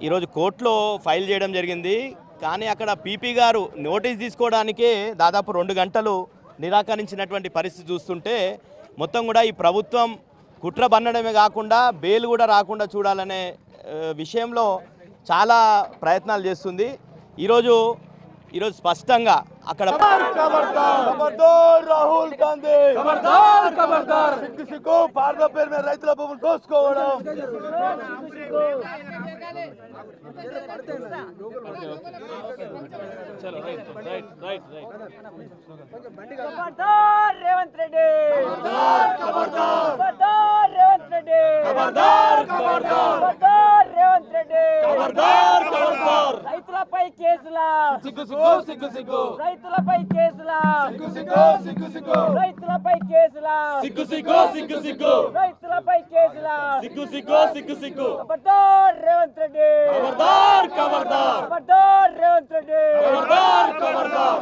ఈరోజు కోర్టులో ఫైల్ చేయడం జరిగింది. కానీ అక్కడ పీపీ గారు నోటీస్ తీసుకోవడానికే దాదాపు 2 గంటలు నిరాకరించినటువంటి పరిస్థితి చూస్తుంటే మొత్తం కూడా ఈ ప్రభుత్వం కుట్ర బన్నడమే కాకుండా బెయిల్ కూడా రాకుండా చూడాలనే విషయంలో చాలా ప్రయత్నాలు చేస్తుంది. ఈరోజు స్పష్టంగా అక్కడ రాహుల్ గాంధీ సిగ్గు భారత పేరు మీద రైతుల భూములు దోసుకోవడం రేవంత్ రెడ్డి రేవంత్ రెడ్డి రైతులపై కేసుల రైతులపై కేసుల రైతులపై కేసుల రైతులపై కేసుల ఖబర్దార్ రేవంత్ రెడ్డి ఖబర్దార్ రేవంత్ రెడ్డి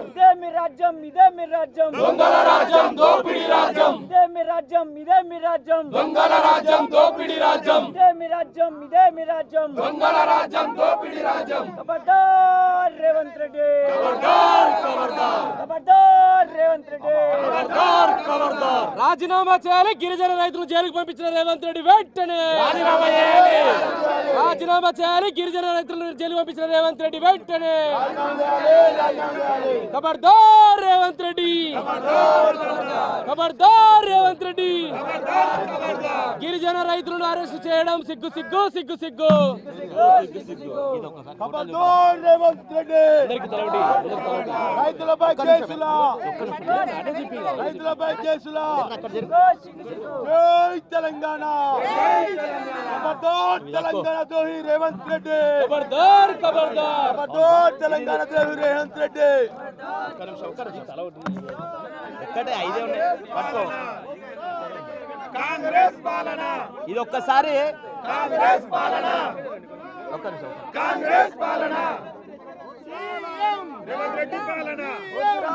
ఇదే మీ రాజ్యం ఇదే మీ రాజ్యం దొంగల రాజ్యం దోపిడీ రాజ్యం ఇదే మీ రాజ్యం ఇదే మీ రాజ్యం దొంగల రాజ్యం దోపిడీ రాజ్యం ఇదే మీ రాజ్యం ఇదే మీ రాజ్యం దొంగల రాజ్యం దోపిడీ రాజ్యం ఖబర్దార్ రేవంత్ రెడ్డి ఖబర్దార్ రేవంత్ రెడ్డి రాజీనామా చేయాలి. గిరిజన రైతులు జైలుకు పంపించిన రేవంత్ రెడ్డి వెంటనే రాజీనామా చేయాలి. గిరిజన రైతులను జైలు పంపించిన రేవంత్ రెడ్డి వెంటనే ఖబర్దార్ రేవంత్ రెడ్డి ఖబర్దార్ రేవంత్ రెడ్డి గిరిజన రైతులను అరెస్ట్ చేయడం సిగ్గు సిగ్గు సిగ్గు సిగ్గు ఖబర్దార్ రేవంత్ రెడ్డి రైతులపై కేసుల రైతులపై కేసుల జై తెలంగాణ ఖబర్దార్ తెలంగాణ ద్రోహి రేవంత్ రెడ్డి ఖబర్దార్ ఖబర్దార్ ఖబర్దార్ తెలంగాణ ద్రోహి రేవంత్ రెడ్డి ఒక్కటే 5 ఉన్నాయి పట్టుకో. కాంగ్రెస్ పాలన ఇది ఒక్కసారి కాంగ్రెస్ పాలన ఒక్క నిమిషం కాంగ్రెస్ పాలన రేవంత్ రెడ్డి పాలన రేవంత్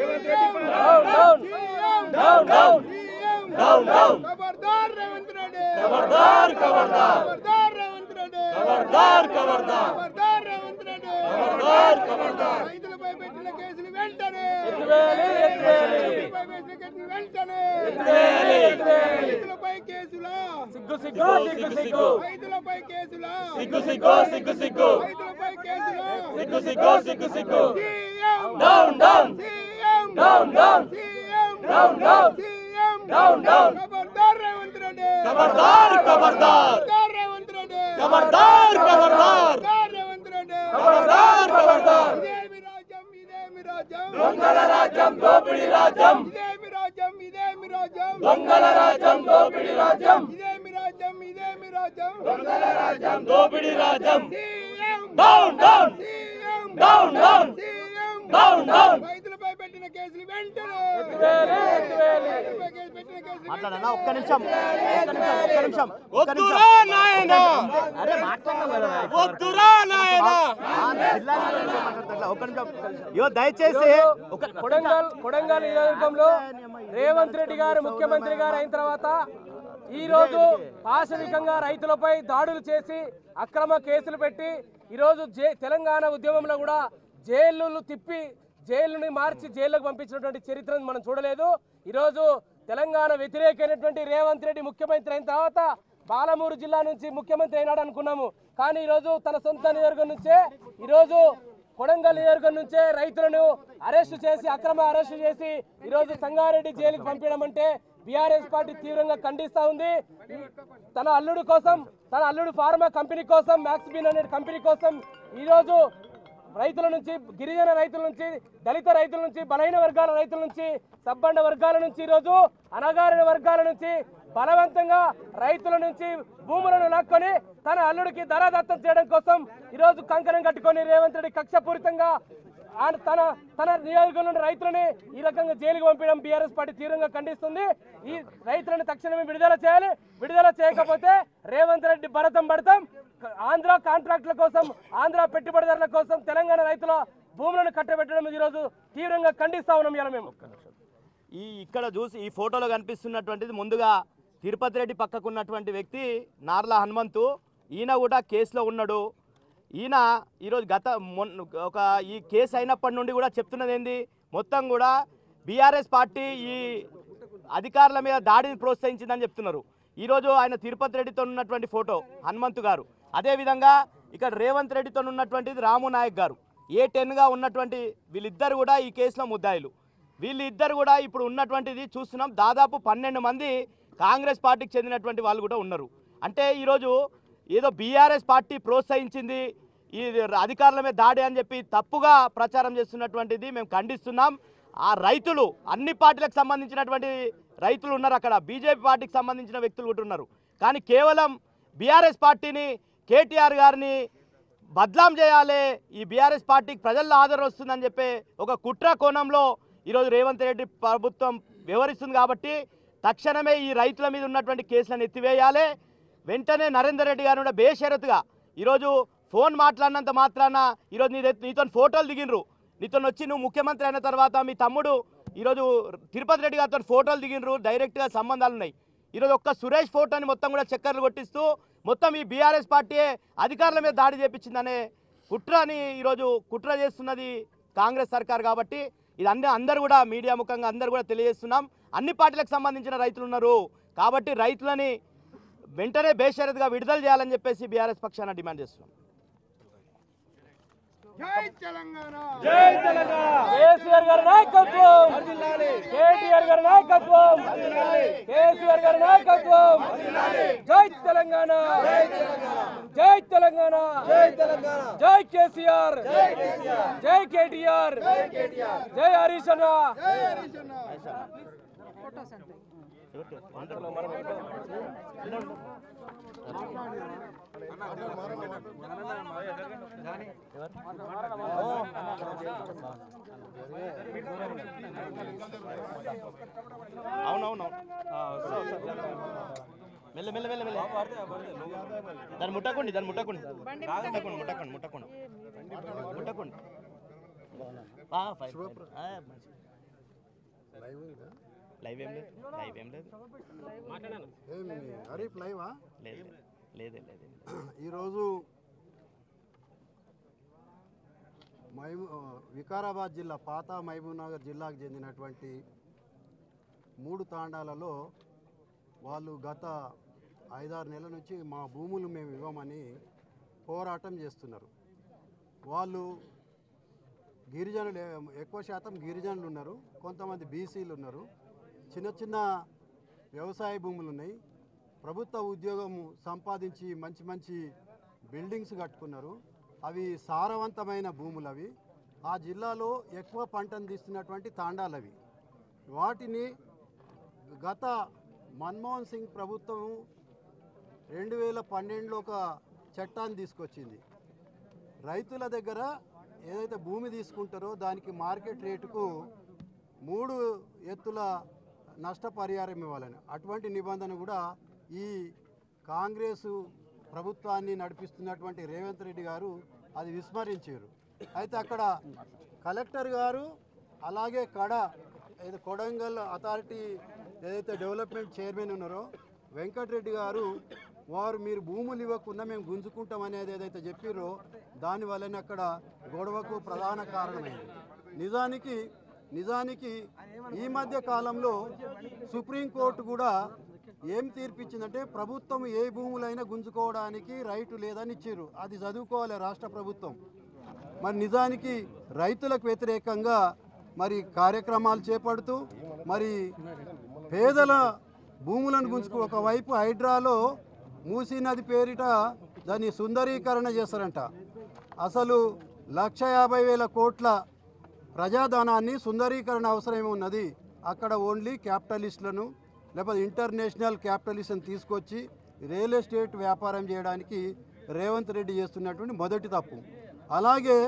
రెడ్డి పాలన ఖబర్దార్ రేవంత్ రెడ్డి ఖబర్దార్ రేవంత్ రెడ్డి ఖబర్దార్ రేవంత్ రెడ్డి రైతులపై పెట్టిన కేసులు వెంటనే రైతులపై కేసుల సిగ్గు సిగ్గు సిగ్గు సిగ్గు రైతులపై కేసుల సిగ్గు సిగ్గు సిగ్గు రైతులపై కేసుల సిగ్గు సిగ్గు సిగ్గు down down down down down down down down ఖబర్దార్ రేవంత్ రెడ్డి ఖబర్దార్ ఖబర్దార్ రేవంత్ రెడ్డి ఖబర్దార్ ఖబర్దార్ రేవంత్ రెడ్డి ఖబర్దార్ ఖబర్దార్ ఇదే మీ రాజ్యం దొంగల రాజ్యం దోపిడీ రాజ్యం ఇదే మీ రాజ్యం దొంగల రాజ్యం దోపిడీ రాజ్యం ఇదే మీ రాజ్యం దొంగల రాజ్యం దోపిడీ రాజ్యం down down down down down down రైతులపై పెట్టిన కేసులు వెంటనే పెట్టిన కేసులు మాట్లాడనా ఒక్క నిమిషం వద్దురా నాయనా అరే మాట్లాడడం కదా వద్దురా నాయనా ఒక్క నిమిషం ఇగో దయచేసి కొడంగల్ నియోజకవర్గంలో రేవంత్ రెడ్డి గారు ముఖ్యమంత్రి గారు అయిన తర్వాత ఈ రోజు పాశవికంగా రైతులపై దాడులు చేసి అక్రమ కేసులు పెట్టి ఈరోజు తెలంగాణ ఉద్యమంలో కూడా జైలు తిప్పి జైలుని మార్చి జైలుకు పంపించినటువంటి చరిత్రను మనం చూడలేదు. ఈరోజు తెలంగాణ వ్యతిరేకమైనటువంటి రేవంత్ రెడ్డి ముఖ్యమంత్రి అయిన తర్వాత పాలమూరు జిల్లా నుంచి ముఖ్యమంత్రి అయినాడు అనుకున్నాము. కానీ ఈరోజు తన సొంత నియోజకవర్గం నుంచే ఈరోజు కొడంగల్ నియోజకవర్గం నుంచే రైతులను అరెస్టు చేసి అక్రమ అరెస్టు చేసి ఈరోజు సంగారెడ్డి జైలుకు పంపించడం అంటే బీఆర్ఎస్ పార్టీ తీవ్రంగా ఖండిస్తూ ఉంది. తన అల్లుడు ఫార్మా కంపెనీ కోసం మ్యాక్స్బీన్ అనే కంపెనీ కోసం ఈరోజు రైతుల నుంచి గిరిజన రైతుల నుంచి దళిత రైతుల నుంచి బలహీన వర్గాల రైతుల నుంచి సబ్బండ వర్గాల నుంచి ఈరోజు అణగారిన వర్గాల నుంచి బలవంతంగా రైతుల నుంచి భూములను లాక్కొని తన అల్లుడికి ధరాదత్తం చేయడం కోసం ఈరోజు కంకణం కట్టుకొని రేవంత్ రెడ్డి కక్షపూరితంగా తన నియోజకవర్గంలోని రైతులని ఈ రకంగా జైలుకు పంపించడం బీఆర్ఎస్ పార్టీ తీవ్రంగా ఖండిస్తుంది. ఈ రైతులను తక్షణమే విడుదల చేయాలి. విడుదల చేయకపోతే రేవంత్ రెడ్డి భరతం పడతాం. ఆంధ్ర కాంట్రాక్టుల కోసం ఆంధ్ర పెట్టుబడిదారుల కోసం తెలంగాణ రైతుల భూములను కట్టబెట్టడం ఈరోజు తీవ్రంగా ఖండిస్తా ఉన్నాం. ఇలా మేము ఇక్కడ చూసి ఈ ఫోటోలో కనిపిస్తున్నటువంటిది ముందుగా తిరుపతి రెడ్డి పక్కకున్నటువంటి వ్యక్తి నార్ల హనుమంతు ఈయన కూడా కేసులో ఉన్నాడు. ఈయన ఈరోజు ఈ కేసు అయినప్పటి నుండి కూడా చెప్తున్నది ఏంది, మొత్తం కూడా బీఆర్ఎస్ పార్టీ ఈ అధికారుల మీద దాడిని ప్రోత్సహించిందని చెప్తున్నారు. ఈరోజు ఆయన తిరుపతి రెడ్డితో ఉన్నటువంటి ఫోటో హనుమంతు గారు, అదేవిధంగా ఇక్కడ రేవంత్ రెడ్డితో ఉన్నటువంటిది రాము నాయక్ గారు, A10గా ఉన్నటువంటి వీళ్ళిద్దరు కూడా ఈ కేసులో ముద్దాయిలు. వీళ్ళిద్దరు కూడా ఇప్పుడు ఉన్నటువంటిది చూస్తున్నాం, దాదాపు 12 మంది కాంగ్రెస్ పార్టీకి చెందినటువంటి వాళ్ళు కూడా ఉన్నారు. అంటే ఈరోజు ఏదో బీఆర్ఎస్ పార్టీ ప్రోత్సహించింది ఈ అధికారుల మీద దాడి అని చెప్పి తప్పుగా ప్రచారం చేస్తున్నటువంటిది మేము ఖండిస్తున్నాం. ఆ రైతులు అన్ని పార్టీలకు సంబంధించినటువంటి రైతులు ఉన్నారు, అక్కడ బీజేపీ పార్టీకి సంబంధించిన వ్యక్తులు కూడా ఉన్నారు. కానీ కేవలం బీఆర్ఎస్ పార్టీని, కేటీఆర్ గారిని బద్లాం చేయాలి, ఈ బీఆర్ఎస్ పార్టీకి ప్రజల్లో ఆదరణ వస్తుందని చెప్పి ఒక కుట్ర కోణంలో ఈరోజు రేవంత్ రెడ్డి ప్రభుత్వం వ్యవహరిస్తుంది. కాబట్టి తక్షణమే ఈ రైతుల మీద ఉన్నటువంటి కేసులను ఎత్తివేయాలి. వెంటనే నరేందర్ రెడ్డి గారిని కూడా బేషరతుగా ఈరోజు ఫోన్ మాట్లాడినంత మాత్రాన ఈరోజు నీతో ఫోటోలు దిగినరు, నీతో వచ్చి నువ్వు ముఖ్యమంత్రి అయిన తర్వాత మీ తమ్ముడు ఈరోజు తిరుపతి రెడ్డి గారితో ఫోటోలు దిగినరు, డైరెక్ట్గా సంబంధాలు ఉన్నాయి. ఈరోజు ఒక్క సురేష్ ఫోటోని మొత్తం కూడా చక్కర్లు కొట్టిస్తూ మొత్తం ఈ బీఆర్ఎస్ పార్టీయే అధికారుల మీద దాడి చేపించిందనే కుట్రని ఈరోజు కుట్ర చేస్తున్నది కాంగ్రెస్ సర్కార్. కాబట్టి ఇది అందరూ కూడా మీడియా ముఖంగా అందరూ కూడా తెలియజేస్తున్నాం. అన్ని పార్టీలకు సంబంధించిన రైతులు ఉన్నారు కాబట్టి రైతులని వెంటనే బేషరతుగా విడుదల చేయాలని చెప్పేసి బీఆర్ఎస్ పక్షాన డిమాండ్ చేస్తున్నాం. జై తెలంగాణ, జై తెలంగాణ. కేసీఆర్ గారి నాయకత్వం, కేటీఆర్ గారి నాయకత్వం, కేసీఆర్ గారి నాయకత్వం. జై తెలంగాణ, జై తెలంగాణ, జై తెలంగాణ, జై కేసీఆర్, జై కేటీఆర్, జై హరీష్ అన్న. అవునవును మెల్ల మెల్ల మెల్ల మెల్ల దాన్ని ముట్టకండి, దాన్ని ముట్టకండి, ముట్టకండి ముట్టకండి ముట్టకండి ముట్టకండి. లైవ్ ఏం లేదు, లైవ్ ఏం లేదు, హరీఫ్ లైవా? లేదు లేదు లేదు. ఈరోజు వికారాబాద్ జిల్లా పాత మహబూబ్నగర్ జిల్లాకు చెందినటువంటి 3 తాండాలలో వాళ్ళు గత 5-6 నెలల నుంచి మా భూములు మేము ఇవ్వమని పోరాటం చేస్తున్నారు. వాళ్ళు గిరిజనులు, ఎక్కువ శాతం గిరిజనులు ఉన్నారు, కొంతమంది బీసీలు ఉన్నారు, చిన్న చిన్న వ్యవసాయ భూములు ఉన్నాయి, ప్రభుత్వ ఉద్యోగం సంపాదించి మంచి మంచి బిల్డింగ్స్ కట్టుకున్నారు. అవి సారవంతమైన భూములు. అవి ఆ జిల్లాలో ఎక్కువ పంటను తీస్తున్నటువంటి తాండాలు అవి. వాటిని గత మన్మోహన్ సింగ్ ప్రభుత్వం 2012లో ఒక చట్టాన్ని తీసుకొచ్చింది. రైతుల దగ్గర ఏదైతే భూమి తీసుకుంటారో దానికి మార్కెట్ రేటుకు 3 ఎత్తుల నష్టపరిహారం ఇవ్వాలని. అటువంటి నిబంధన కూడా ఈ కాంగ్రెసు ప్రభుత్వాన్ని నడిపిస్తున్నటువంటి రేవంత్ రెడ్డి గారు అది విస్మరించారు. అయితే అక్కడ కలెక్టర్ గారు అలాగే కొడంగల్ అథారిటీ ఏదైతే డెవలప్మెంట్ చైర్మన్ ఉన్నారో వెంకటరెడ్డి గారు వారు మీరు భూములు ఇవ్వకుండా మేము గుంజుకుంటాం అనేది ఏదైతే చెప్పారో దానివల్లనే అక్కడ గొడవకు ప్రధాన కారణమైంది. నిజానికి ఈ మధ్య కాలంలో సుప్రీంకోర్టు కూడా ఏం తీర్పిచ్చిందంటే ప్రభుత్వం ఏ భూములైనా గుంజుకోవడానికి రైటు లేదని ఇచ్చారు. అది చదువుకోవాలి రాష్ట్ర ప్రభుత్వం. మరి నిజానికి రైతులకు వ్యతిరేకంగా మరి కార్యక్రమాలు చేపడుతూ మరి పేదల భూములను గుంజుకు ఒకవైపు హైడ్రాలో మూసీ నది పేరిట దాన్ని సుందరీకరణ చేస్తారంట. అసలు 1,50,000 కోట్ల ప్రజాధనాన్ని సుందరీకరణ అవసరం ఉన్నది. అక్కడ ఓన్లీ క్యాపిటలిస్టులను లేకపోతే ఇంటర్నేషనల్ క్యాపిటలిస్ట్ని తీసుకొచ్చి రియల్ ఎస్టేట్ వ్యాపారం చేయడానికి రేవంత్ రెడ్డి చేస్తున్నటువంటి మొదటి తప్పు. అలాగే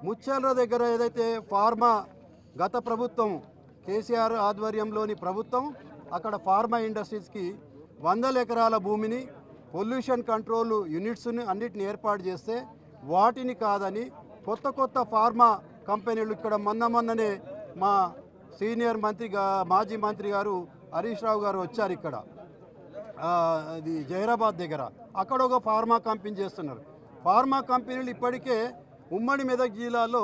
ముచ్చెర్ల దగ్గర ఏదైతే ఫార్మా గత ప్రభుత్వం కేసీఆర్ ఆధ్వర్యంలోని ప్రభుత్వం అక్కడ ఫార్మా ఇండస్ట్రీస్కి 100 ఎకరాల భూమిని పొల్యూషన్ కంట్రోల్ యూనిట్స్ని అన్నిటిని ఏర్పాటు చేస్తే వాటిని కాదని కొత్త ఫార్మా కంపెనీలు ఇక్కడ మొన్ననే మా సీనియర్ మంత్రి మాజీ మంత్రి గారు హరీష్ రావు గారు వచ్చారు ఇక్కడ. అది జైరాబాద్ దగ్గర అక్కడ ఒక ఫార్మా కంపెనీ చేస్తున్నారు. ఫార్మా కంపెనీలు ఇప్పటికే ఉమ్మడి మెదక్ జిల్లాలో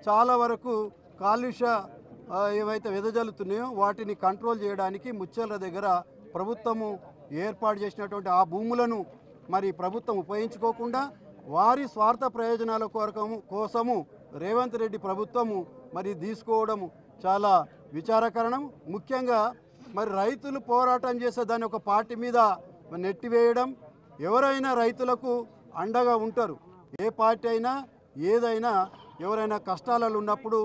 చాలా వరకు కాలుష్య ఏవైతే వెదజల్లుతున్నాయో వాటిని కంట్రోల్ చేయడానికి ముచ్చెర్ల దగ్గర ప్రభుత్వము ఏర్పాటు చేసినటువంటి ఆ భూములను మరి ప్రభుత్వం ఉపయోగించుకోకుండా వారి స్వార్థ ప్రయోజనాల కోసము రేవంత్ రెడ్డి ప్రభుత్వము మరి తీసుకోవడం చాలా విచారకరణం. ముఖ్యంగా మరి రైతులు పోరాటం చేసే దాన్ని ఒక పార్టీ మీద నెట్టివేయడం. ఎవరైనా రైతులకు అండగా ఉంటారు. ఏ పార్టీ అయినా ఏదైనా ఎవరైనా కష్టాలలో ఉన్నప్పుడు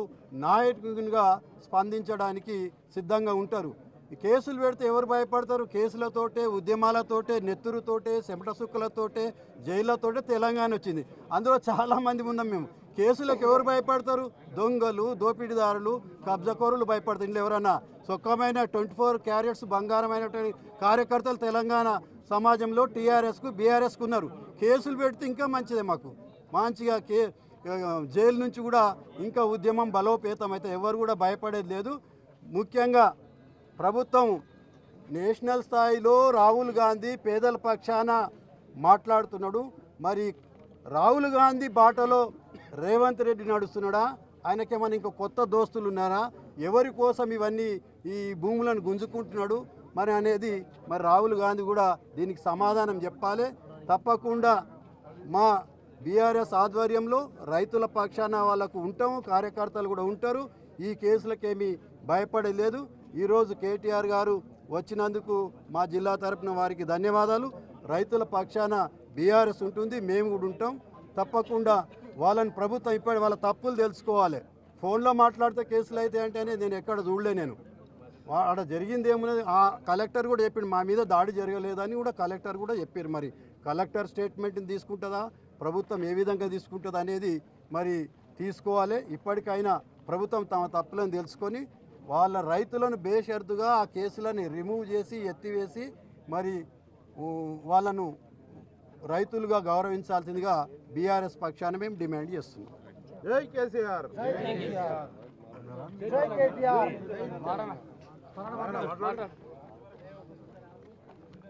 నాయకునిగా స్పందించడానికి సిద్ధంగా ఉంటారు. ఈ కేసులు పెడితే ఎవరు భయపడతారు? కేసులతోటే, ఉద్యమాలతోటే, నెత్తురుతోటే, చెమట సుక్కలతోటే, జైళ్లతోటే తెలంగాణ వచ్చింది. అందులో చాలామంది ఉన్నాం మేము. కేసులకు ఎవరు భయపడతారు? దొంగలు, దోపిడీదారులు, కబ్జాకోరులు భయపడతారు. ఇంట్లో ఎవరన్నా సుఖమైన 24 క్యారెట్స్ బంగారమైనటువంటి కార్యకర్తలు తెలంగాణ సమాజంలో టీఆర్ఎస్కు బీఆర్ఎస్కు ఉన్నారు. కేసులు పెడితే ఇంకా మంచిదే. మాకు మంచిగా జైలు నుంచి కూడా ఇంకా ఉద్యమం బలోపేతం అయితే ఎవరు కూడా భయపడేది లేదు. ముఖ్యంగా ప్రభుత్వం నేషనల్ స్థాయిలో రాహుల్ గాంధీ పేదల పక్షాన మాట్లాడుతున్నాడు. మరి రాహుల్ గాంధీ బాటలో రేవంత్ రెడ్డి నడుస్తున్నాడా? ఆయనకేమైనా ఇంకా కొత్త దోస్తులు ఉన్నారా? ఎవరి కోసం ఇవన్నీ ఈ భూములను గుంజుకుంటున్నాడు మరి అనేది మరి రాహుల్ గాంధీ కూడా దీనికి సమాధానం చెప్పాలి. తప్పకుండా మా బీఆర్ఎస్ ఆధ్వర్యంలో రైతుల పక్షాన వాళ్ళకు ఉంటాము, కార్యకర్తలు కూడా ఉంటారు. ఈ కేసులకేమీ భయపడలేదు. ఈరోజు కేటీఆర్ గారు వచ్చినందుకు మా జిల్లా తరపున వారికి ధన్యవాదాలు. రైతుల పక్షాన బీఆర్ఎస్ ఉంటుంది, మేము కూడా ఉంటాం. తప్పకుండా వాళ్ళని ప్రభుత్వం ఇప్పటి వాళ్ళ తప్పులు తెలుసుకోవాలి. ఫోన్లో మాట్లాడితే కేసులు అయితే అంటే నేను ఎక్కడ చూడలే. నేను ఆడ జరిగింది ఏమున్నది ఆ కలెక్టర్ కూడా చెప్పిండు, మా మీద దాడి జరగలేదని కూడా కలెక్టర్ కూడా చెప్పారు. మరి కలెక్టర్ స్టేట్మెంట్ని తీసుకుంటుందా, ప్రభుత్వం ఏ విధంగా తీసుకుంటుందా అనేది మరి తీసుకోవాలి. ఇప్పటికైనా ప్రభుత్వం తమ తప్పులను తెలుసుకొని వాళ్ళ రైతులను బేషరతుగా ఆ కేసులని రిమూవ్ చేసి ఎత్తివేసి మరి వాళ్ళను రైతులుగా గౌరవించాల్సిందిగా బీఆర్ఎస్ పక్షాన మేము డిమాండ్ చేస్తున్నాం. జై కేసీఆర్.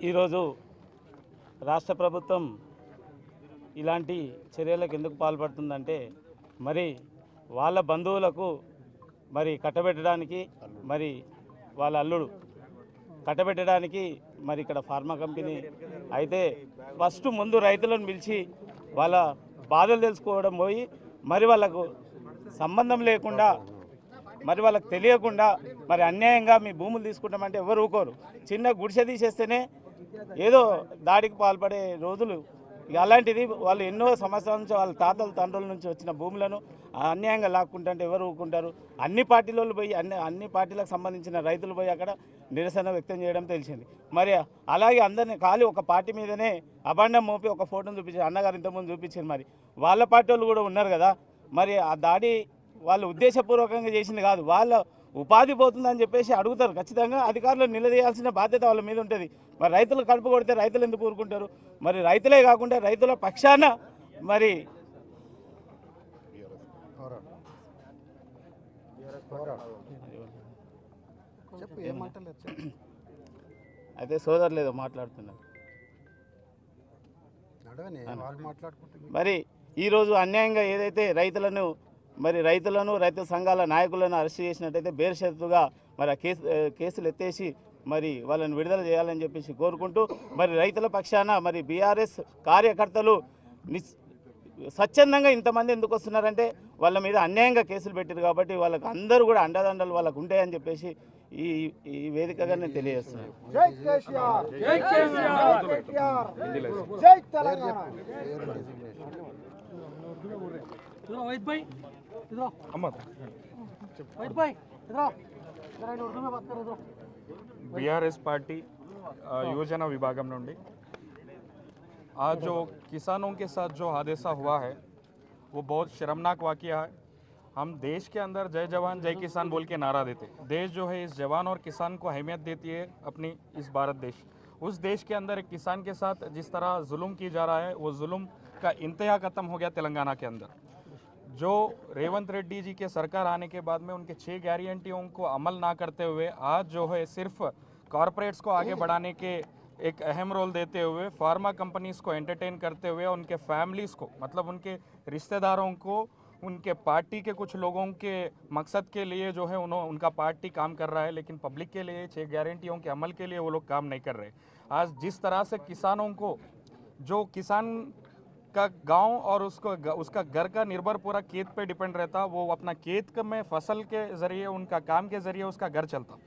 ఈరోజు రాష్ట్ర ప్రభుత్వం ఇలాంటి చర్యలకు ఎందుకు పాల్పడుతుందంటే మరి వాళ్ళ బంధువులకు మరి కట్టబెట్టడానికి మరి వాళ్ళ అల్లుడు కట్టబెట్టడానికి మరి ఇక్కడ ఫార్మా కంపెనీ అయితే ఫస్ట్ ముందు రైతులను పిలిచి వాళ్ళ బాధలు తెలుసుకోవడం పోయి మరి వాళ్ళకు సంబంధం లేకుండా మరి వాళ్ళకి తెలియకుండా మరి అన్యాయంగా మీ భూములు తీసుకుంటామంటే ఎవరు ఊరుకోరు. చిన్న గుడిసె తీసేస్తేనే ఏదో దాడికి పాల్పడే రోజులు. ఇక అలాంటిది వాళ్ళు ఎన్నో సంవత్సరాల నుంచి వాళ్ళ తాతల తండ్రుల నుంచి వచ్చిన భూములను అన్యాయంగా లాక్కుంటుంటే ఎవరు ఊరుకుంటారు? అన్ని పార్టీలలో పోయి అన్ని పార్టీలకు సంబంధించిన రైతులు పోయి అక్కడ నిరసన వ్యక్తం చేయడం తెలిసింది. మరి అలాగే అందరినీ ఖాళీ ఒక పార్టీ మీదనే అభాండం మోపి ఒక ఫోటోను చూపించారు. అన్నగారు ఇంతకుముందు చూపించారు. మరి వాళ్ళ పార్టీ వాళ్ళు కూడా ఉన్నారు కదా. మరి ఆ దాడి వాళ్ళు ఉద్దేశపూర్వకంగా చేసింది కాదు, వాళ్ళ ఉపాధి పోతుందని చెప్పేసి అడుగుతారు. ఖచ్చితంగా అధికారులు నిలదీయాల్సిన బాధ్యత వాళ్ళ మీద ఉంటుంది. మరి రైతులు కడుపు కొడితే రైతులు ఎందుకు ఊరుకుంటారు? మరి రైతులే కాకుండా రైతుల పక్షాన మరి అయితే సోదరులేదో మాట్లాడుతున్నారు. మరి ఈరోజు అన్యాయంగా ఏదైతే రైతు సంఘాల నాయకులను అరెస్ట్ చేసినట్టయితే బేషరతుగా మరి ఆ కేసులు ఎత్తేసి మరి వాళ్ళని విడుదల చేయాలని చెప్పేసి కోరుకుంటూ మరి రైతుల పక్షాన మరి బీఆర్ఎస్ కార్యకర్తలు స్వచ్ఛందంగా ఇంతమంది ఎందుకు వస్తున్నారంటే వాళ్ళ మీద అన్యాయంగా కేసులు పెట్టారు కాబట్టి వాళ్ళకి అందరూ కూడా అండదండలు వాళ్ళకు ఉంటాయని చెప్పేసి ఈ వేదికగా నేను తెలియజేస్తున్నాను. జై కేసీఆర్. జై కేసీఆర్. జై తెలంగాణ. वहीद भाई इधर वहीद भाई इधर जरा इन उर्दू में बात करो। बीआरएस पार्टी योजना विभागम నుండి आज जो किसानों के साथ जो हादसा हुआ है वो बहुत शर्मनाक वाकया है। हम देश के अंदर जय जवान जय किसान बोल के नारा देते। देश जो है इस जवान और किसान को अहमियत देती है अपनी इस भारत देश। उस देश के अंदर एक किसान के साथ जिस तरह जुल्म की जा रहा है वो जुल्म का इंतहा ख़त्म हो गया तेलंगाना के अंदर। जो रेवंत रेड्डी जी के सरकार आने के बाद में उनके 6 गारंटियों को अमल ना करते हुए आज जो है सिर्फ कॉरपोरेट्स को आगे बढ़ाने के एक अहम रोल देते हुए फार्मा कंपनीज को एंटरटेन करते हुए उनके फैमिलीज़ को, मतलब उनके रिश्तेदारों को, उनके पार्टी के कुछ लोगों के मकसद के लिए जो है उनका पार्टी काम कर रहा है, लेकिन पब्लिक के लिए 6 गारंटियों के अमल के लिए वो लोग काम नहीं कर रहे। आज जिस तरह से किसानों को, जो किसान का गांव और उसका घर का निर्भर पूरा खेत पे डिपेंड रहता, वो अपना खेत में फसल के ज़रिए, उनका काम के ज़रिए उसका घर चलता,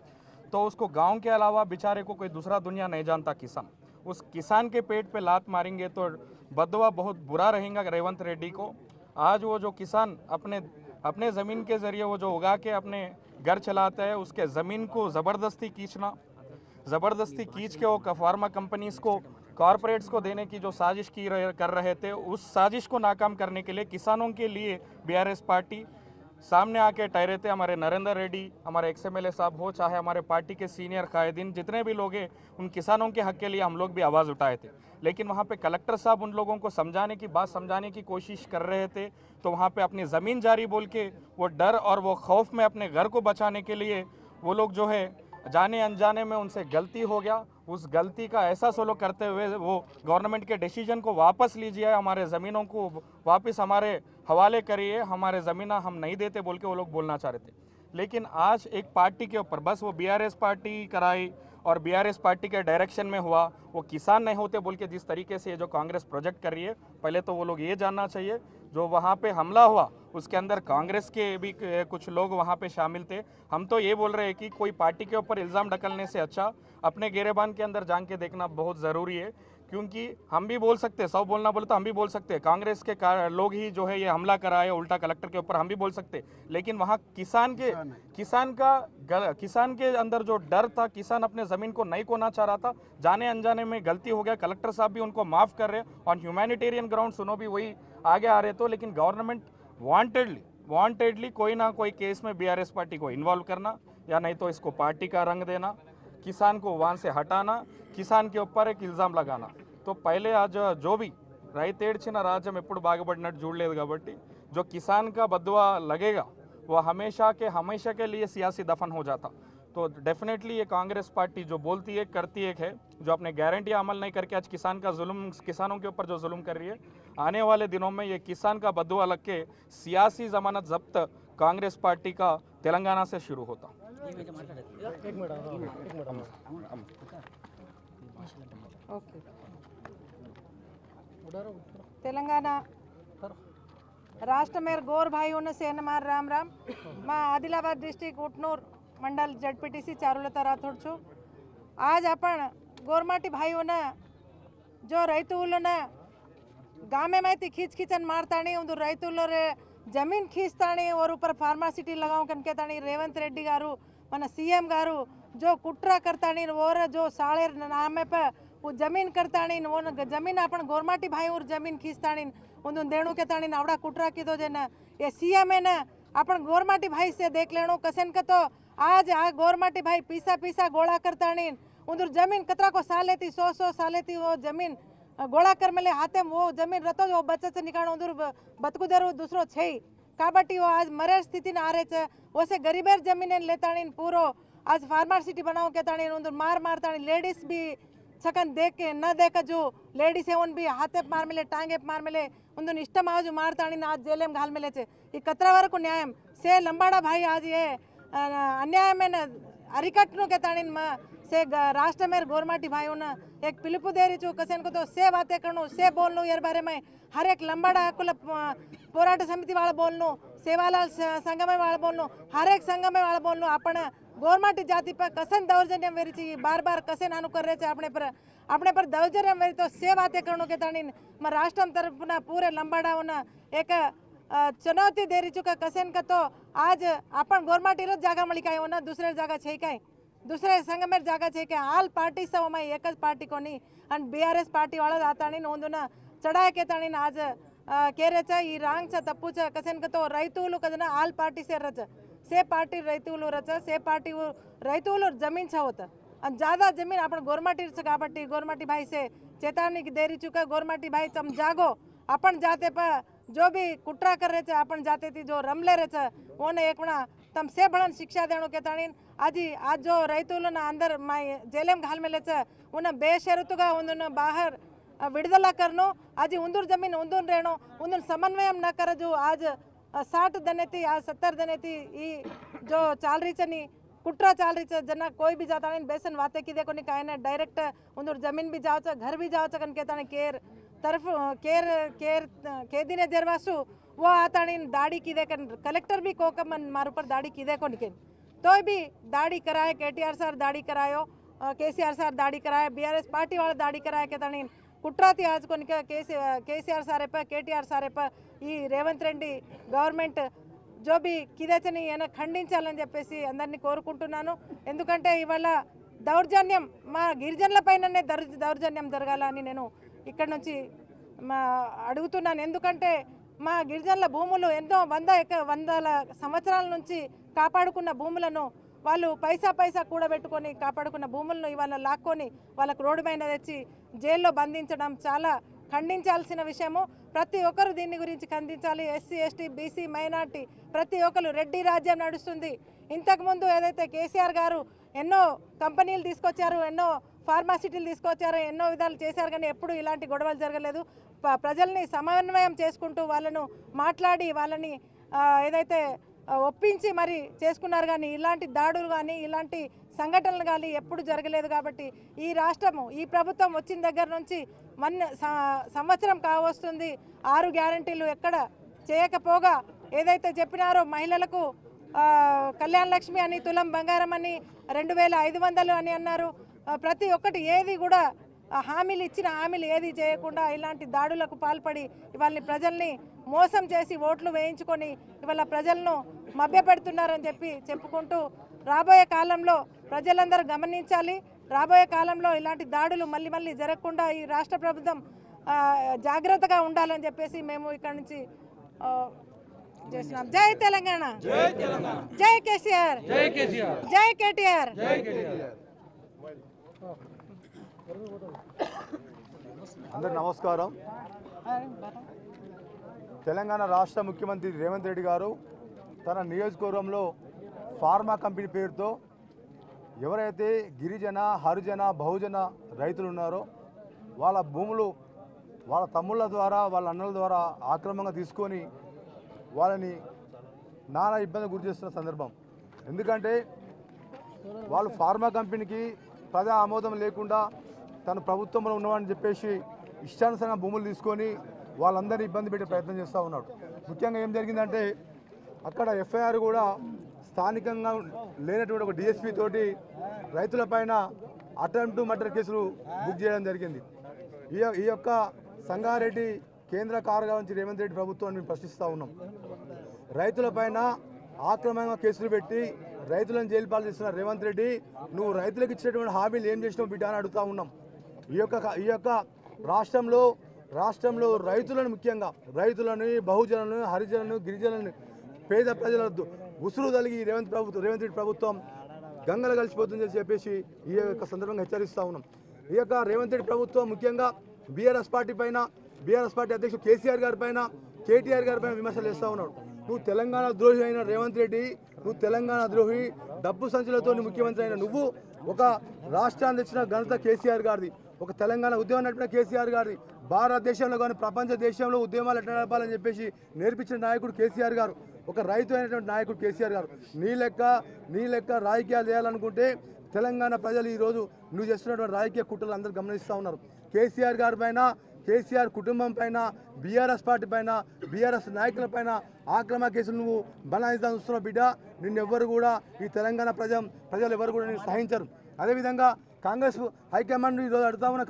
तो उसको गांव के अलावा बेचारे को कोई दूसरा दुनिया नहीं जानता किसान। उस किसान के पेट पे लात मारेंगे तो बदवा बहुत बुरा रहेगा रेवंत रेड्डी को। आज वो जो किसान अपने ज़मीन के ज़रिए वो जो उगा के अपने घर चलाता है, उसके ज़मीन को ज़बरदस्ती खींच के वो फार्मा कंपनीज को, कॉरपोरेट्स को देने की जो साजिश कर रहे थे, उस साजिश को नाकाम करने के लिए किसानों के लिए बीआरएस पार्टी सामने आके ठहरे थे। हमारे नरेंद्र रेड्डी, हमारे एक्सएमएलए साहब हो, चाहे हमारे पार्टी के सीनियर कायदीन, जितने भी लोग हैं, उन किसानों के हक के लिए हम लोग भी आवाज़ उठाए थे। लेकिन वहाँ पे कलेक्टर साहब उन लोगों को बात समझाने की कोशिश कर रहे थे, तो वहाँ पे अपनी ज़मीन जारी बोल के वो डर और वो खौफ में अपने घर को बचाने के लिए वो लोग जो है जाने अनजाने में उनसे गलती हो गया। उस गलती का एहसास वो लोग करते हुए वो गवर्नमेंट के डिसीजन को वापस लीजिए, हमारे ज़मीनों को वापस हमारे हवाले करिए, हमारे ज़मीन हम नहीं देते बोल के वो लोग बोलना चाह रहे थे। लेकिन आज एक पार्टी के ऊपर बस वो बीआरएस पार्टी कराई और बीआरएस पार्टी के डायरेक्शन में हुआ, वो किसान नहीं होते बोल के जिस तरीके से जो कांग्रेस प्रोजेक्ट कर रही है, पहले तो वो लोग ये जानना चाहिए जो वहाँ पे हमला हुआ उसके अंदर कांग्रेस के भी कुछ लोग वहाँ पे शामिल थे। हम तो ये बोल रहे हैं कि कोई पार्टी के ऊपर इल्ज़ाम ढकलने से अच्छा अपने गिरेबान के अंदर जान के देखना बहुत ज़रूरी है, क्योंकि हम भी बोल सकते हैं, सब बोलना बोले तो हम भी बोल सकते हैं कांग्रेस के लोग ही जो है ये हमला कराए उल्टा कलेक्टर के ऊपर, हम भी बोल सकते हैं। लेकिन वहाँ किसान के अंदर जो डर था, किसान अपने ज़मीन को नहीं खोना चाह रहा था, जाने अनजाने में गलती हो गया। कलेक्टर साहब भी उनको माफ़ कर रहे, ऑन ह्यूमैनिटेरियन ग्राउंड सुनो भी वही आगे आ रहे। तो लेकिन गवर्नमेंट वांटेडली कोई ना कोई केस में बीआरएस पार्टी को इन्वॉल्व करना, या नहीं तो इसको पार्टी का रंग देना, किसान को वहाँ से हटाना, किसान के ऊपर एक इल्ज़ाम लगाना। तो पहले आज जो भी రైతు ఏడ్చిన రాజ్యం ఎప్పుడు బాగుపడినట్టు చూడలేదు కాబట్టి जो किसान का बदवा लगेगा वो हमेशा के लिए सियासी दफन हो जाता। तो डेफिनेटली ये कांग्रेस पार्टी जो बोलती है करती एक है, जो अपने गारंटी अमल नहीं करके आज किसानों के ऊपर जो जुल्म कर रही है, आने वाले दिनों में ये किसान का बदवा लग के सियासी जमानत जब्त कांग्रेस पार्टी का तेलंगाना से शुरू होता। तेलंगाना राष्ट्र मेर गौर भाई उन सेनमार राम राम। मैं आदिलाबाद डिस्ट्रिक्ट उटनूर मंडल जडपीटीसी चारुलता राठौड़ छू। आज अपन गोरमाटी भाइयों ने जो रैतुल गामे में खींच खींचन मारताणी उन रैतुल जमीन खींचताणी और ऊपर फार्मासिटी लगाओ कनकेताणी रेवंत रेड्डी गारू मन सीएम गारू जो कुट्रा करताणी और जो साले नामे पे वो जमीन करताणी वो जमीन अपन गोरमाटी भाई और जमीन खींचताणी उन देणु के ताणी आवड़ा कुट्रा कीधो जे न ये सीएम है न अपन गोरमाटी भाई से देख लेणो कसन के। तो आज आ गोरमाटी भाई पीसा गोला करताणी उन जमीन कतरा को साले थी 100 साले थी वो जमीन गोला कर मेले हाथे वो जमीन रतो वो बचत से निकालो उधर बतकुदर दूसरो छे काबटी वो आज मरे स्थिति आ रहे छे वैसे गरीबेर जमीन लेताणी पूरो आज फार्मासिटी बनाओ के ताणी उधर मारताणी लेडीज भी छकन देख के न देख जो लेडीज है उन भी हाथे मार मिले टांगे मार मिले उन इष्टम आज मारताणी आज जेल में घाल मिले छे ये कतरा वరకు न्याय से लंबाड़ा भाई आज ये अन्याय में अरिकटनु के ताणी से राष्ट्र में गोरमाटी भाइयों ने एक पिलुपु दे रही छू कसन को तो से बातें करनो से बोलनो यार बारे में हर एक लंबाड़ा हक्कुल పోరాట समिति वाला बोलनो सेवालाल संगम वाला बोलनो हर एक संगम वाला बोलनो अपन गोरमाटी जाति पर कसन दौर्जन्य वेरी छी बार कसन आनु कर रहे थे अपने पर दौर्जन्य वेरी तो से बातें करनो के ताणी मैं राष्ट्र तरफ ना पूरे लंबाड़ा एक चुनौती दे रही चुका कसन का। तो आज अपन गोरमाटी रो जागा मळी काय ना दूसरे जागा छे काय दूसरे संघ में जागा छे के हाल पार्टी सब में एक पार्टी को नहीं अन बीआरएस पार्टी वाला आताणी नोंदना चढ़ाए के ताणी आज केरे छे ई रांग छे तप्पू छे कसन के। तो रैतुलु कदना हाल पार्टी से रच से पार्टी रैतुलु रच से पार्टी रैतुलु जमीन छे होता अन ज्यादा जमीन अपन गोरमाटी छे काबट्टी गोरमाटी भाई से चेतावनी दे रही चुका गोरमाटी भाई तुम जागो अपन जाते पर जो भी कुट्रा कर रहे थे अपन जाते थी जो रमले रहे थे उन्हें एक तम से बड़न शिक्षा देणो के ताणीन आज जो रैतुलन अंदर जेलेम घाल मेले उन बेषरतुगा उन बाहर विడుదల करनो आज उंदूर जमीन उंदूर रेणो उंदूर समन्वय न कर जो आज 60 दिन थी आज 70 दिन थी जो चाल रही चनी कुट्रा चाल रही है जना कोई भी जाता नहीं बेसन वाते की देखो नहीं कहने डायरेक्ट उंदूर जमीन भी जाओ घर भी जाओ कन कहता नहीं केर तरफ केर केर केदी ने जरवासु वो आता नहीं दाढ़ी की देखन कलेक्टर भी कोकमन मारू पर दाढ़ी की देखो निकन तो भी दाढ़ी कराए केटीआर सर दाढ़ी करायो केसीआर सर दाढ़ी कराए बीआरएस पार्टी वाले दाढ़ी कराए कहता नहीं कुट्रा थी आज को केसीआर सारे पर केटीआर सारे पर ఈ రేవంత్ రెడ్డి గవర్నమెంట్ जो भी కిదేచని ఏన ఖండించాలని చెప్పేసి అందరినీ కోరుకుంటున్నాను ఎందుకంటే ఇవాళ దౌర్జన్యం మా గిరిజనుల పైననే దౌర్జన్యం జరగాలని నేను ఇక్కడ నుంచి అడుగుతున్నాను ఎందుకంటే మా గిరిజనుల భూములు ఎంతో వందల సంవత్సరాల నుంచి కాపాడుకున్న భూములను వాళ్ళు పైసా కూడబెట్టుకొని కాపాడుకున్న భూములను ఇవాళ లాక్కొని వాళ్ళకు రోడ్డు పైన తెచ్చి జైల్లో బంధించడం చాలా ఖండించాల్సిన విషయము ప్రతి ఒక్కరు దీని గురించి ఖండించాలి ఎస్సీ ఎస్టీ బీసీ మైనార్టీ ప్రతి ఒక్కరు రెడ్డి రాజ్యం నడుస్తుంది ఇంతకుముందు ఏదైతే కేసీఆర్ గారు ఎన్నో కంపెనీలు తీసుకొచ్చారు ఎన్నో ఫార్మాసిటీలు తీసుకొచ్చారు ఎన్నో విధాలు చేశారు కానీ ఎప్పుడు ఇలాంటి గొడవలు జరగలేదు ప్రజల్ని సమన్వయం చేసుకుంటూ వాళ్ళను మాట్లాడి వాళ్ళని ఏదైతే ఒప్పించి మరి చేసుకున్నారు కానీ ఇలాంటి దాడులు కానీ ఇలాంటి సంఘటనలు కానీ ఎప్పుడు జరగలేదు కాబట్టి ఈ రాష్ట్రము ఈ ప్రభుత్వం వచ్చిన దగ్గర నుంచి సంవత్సరం కావస్తుంది 6 గ్యారంటీలు ఎక్కడ చేయకపోగా ఏదైతే చెప్పినారో మహిళలకు కళ్యాణ లక్ష్మి అని తులం బంగారం అని 2500 అని అన్నారు ప్రతి ఒక్కటి ఏది కూడా హామీలు ఇచ్చిన హామీలు ఏది చేయకుండా ఇలాంటి దాడులకు పాల్పడి ఇవాళ ప్రజల్ని మోసం చేసి ఓట్లు వేయించుకొని ఇవాళ ప్రజలను మభ్యపెడుతున్నారని చెప్పుకుంటూ రాబోయే కాలంలో ప్రజలందరూ గమనించాలి రాబోయే కాలంలో ఇలాంటి దాడులు మళ్ళీ జరగకుండా ఈ రాష్ట్ర ప్రభుత్వం జాగ్రత్తగా ఉండాలని చెప్పేసి మేము ఇక్కడ నుంచి చేస్తున్నాం జై తెలంగాణ జై కేసీఆర్ జై కేటీఆర్ అందరూ నమస్కారం తెలంగాణ రాష్ట్ర ముఖ్యమంత్రి రేవంత్ రెడ్డి గారు తన నియోజకవర్గంలో ఫార్మా కంపెనీ పేరుతో ఎవరైతే గిరిజన హరిజన బహుజన రైతులు ఉన్నారో వాళ్ళ భూములు వాళ్ళ తమ్ముళ్ళ ద్వారా వాళ్ళ అన్నల ద్వారా ఆక్రమంగా తీసుకొని వాళ్ళని నానా ఇబ్బంది గురి చేస్తున్న సందర్భం ఎందుకంటే వాళ్ళు ఫార్మా కంపెనీకి ప్రజా ఆమోదం లేకుండా తను ప్రభుత్వంలో ఉన్నవాడని చెప్పేసి ఇష్టానుసారంగా భూములు తీసుకొని వాళ్ళందరినీ ఇబ్బంది పెట్టే ప్రయత్నం చేస్తూ ఉన్నాడు ముఖ్యంగా ఏం జరిగిందంటే అక్కడ ఎఫ్ఐఆర్ కూడా స్థానికంగా లేనటువంటి ఒక డిఎస్పీ తోటి రైతులపైన అటెంప్ట్ టు మర్డర్ కేసులు బుక్ చేయడం జరిగింది ఈ యొక్క సంగారెడ్డి కేంద్ర కారాగారం నుంచి రేవంత్ రెడ్డి ప్రభుత్వాన్ని ప్రశ్నిస్తూ ఉన్నాం రైతులపైన ఆక్రమంగా కేసులు పెట్టి రైతులను జైలు పాలు చేస్తున్న రేవంత్ రెడ్డి నువ్వు రైతులకు ఇచ్చినటువంటి హామీలు ఏం చేసినావు బిడ్డ అని అడుగుతూ ఉన్నాం ఈ యొక్క రాష్ట్రంలో రైతులను ముఖ్యంగా రైతులను బహుజనులను హరిజనులను గిరిజనులను పేద ప్రజల ఉసురు తలిగి రేవంత్ రెడ్డి ప్రభుత్వం గంగలు కలిసిపోతుందని చెప్పేసి ఈ యొక్క సందర్భంగా హెచ్చరిస్తూ ఉన్నాం ఈ యొక్క రేవంత్ రెడ్డి ప్రభుత్వం ముఖ్యంగా బీఆర్ఎస్ పార్టీ అధ్యక్షుడు కేసీఆర్ గారి పైన కేటీఆర్ గారి పైన విమర్శలు చేస్తూ ఉన్నాడు నువ్వు తెలంగాణ ద్రోహి అయిన రేవంత్ రెడ్డి నువ్వు తెలంగాణ ద్రోహి డబ్బు సంచులతో ముఖ్యమంత్రి అయిన నువ్వు ఒక రాష్ట్రాన్ని తెచ్చిన ఘనత కేసీఆర్ గారిది ఒక తెలంగాణ ఉద్యమం నడిపిన కేసీఆర్ గారిది భారతదేశంలో కానీ ప్రపంచ దేశంలో ఉద్యమాలు ఎట్లా నడపాలని చెప్పేసి నేర్పించిన నాయకుడు కేసీఆర్ గారు ఒక రైతు అయినటువంటి నాయకుడు కేసీఆర్ గారు నీ లెక్క రాజకీయాలు చేయాలనుకుంటే తెలంగాణ ప్రజలు ఈరోజు నువ్వు చేస్తున్నటువంటి రాజకీయ కుట్రలు అందరూ గమనిస్తూ ఉన్నారు కేసీఆర్ గారి పైన కేసీఆర్ కుటుంబం పైన బీఆర్ఎస్ పార్టీ పైన బీఆర్ఎస్ నాయకుల పైన ఆక్రమణ కేసులు నువ్వు బనాయిస్తా చూస్తున్నావు బిడ్డ నిన్నెవ్వరు కూడా ఈ తెలంగాణ ప్రజలు ఎవరు కూడా నేను సహించరు అదేవిధంగా కాంగ్రెస్ హైకమాండ్ ఈరోజు అడుగుతా ఉన్న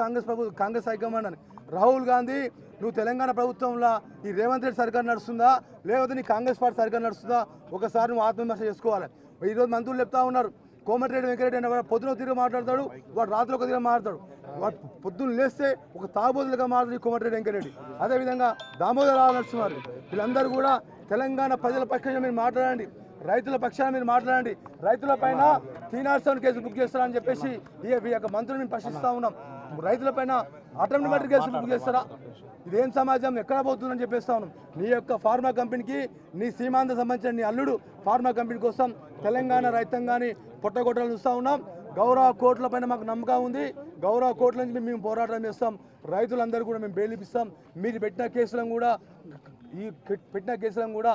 కాంగ్రెస్ హైకమాండ్ అని రాహుల్ గాంధీ నువ్వు తెలంగాణ ప్రభుత్వంలో ఈ రేవంత్ రెడ్డి సర్కార్ నడుస్తుందా లేకపోతే నీ కాంగ్రెస్ పార్టీ సర్కార్ నడుస్తుందా ఒకసారి నువ్వు ఆత్మవిమర్శ చేసుకోవాలి ఈరోజు మంత్రులు చెప్తా ఉన్నారు కోమటిరెడ్డి వెంకరెడ్డి అనే వాడు పొద్దున తిరిగి మాట్లాడతాడు వాడు రాత్రి ఒక తిరిగి మాట్లాడతాడు వాడు పొద్దున్న లేస్తే ఒక తాబోతులుగా మాట్లాడు కోమటిరెడ్డి వెంకరెడ్డి అదేవిధంగా దామోదరరావు నడుస్తున్నారు వీళ్ళందరూ కూడా తెలంగాణ ప్రజల పక్షాన మీరు మాట్లాడండి రైతుల పక్షాన మీరు మాట్లాడండి రైతుల పైన 307 కేసులు బుక్ చేస్తారని చెప్పేసి ఈ యొక్క మంత్రులు మేము ప్రశ్నిస్తూ ఉన్నాం రైతులపైన అటెంప్ట్ మర్డర్ కేసులు బుక్ చేస్తారా? ఇదేం సమాజం, ఎక్కడ పోతుందని చెప్పేస్తా ఉన్నాం. నీ యొక్క ఫార్మా కంపెనీకి, నీ సీమాంత సంబంధించిన నీ అల్లుడు ఫార్మా కంపెనీ కోసం తెలంగాణ రైతాంగాన్ని పొట్టగొట్టాలని చూస్తూ ఉన్నాం. గౌరవ కోర్టులపైన మాకు నమ్మకం ఉంది. గౌరవ కోర్టుల నుంచి మేము పోరాటం చేస్తాం. రైతులందరూ కూడా మేము బెయిల్ ఇప్పిస్తాం. మీరు పెట్టిన కేసులను కూడా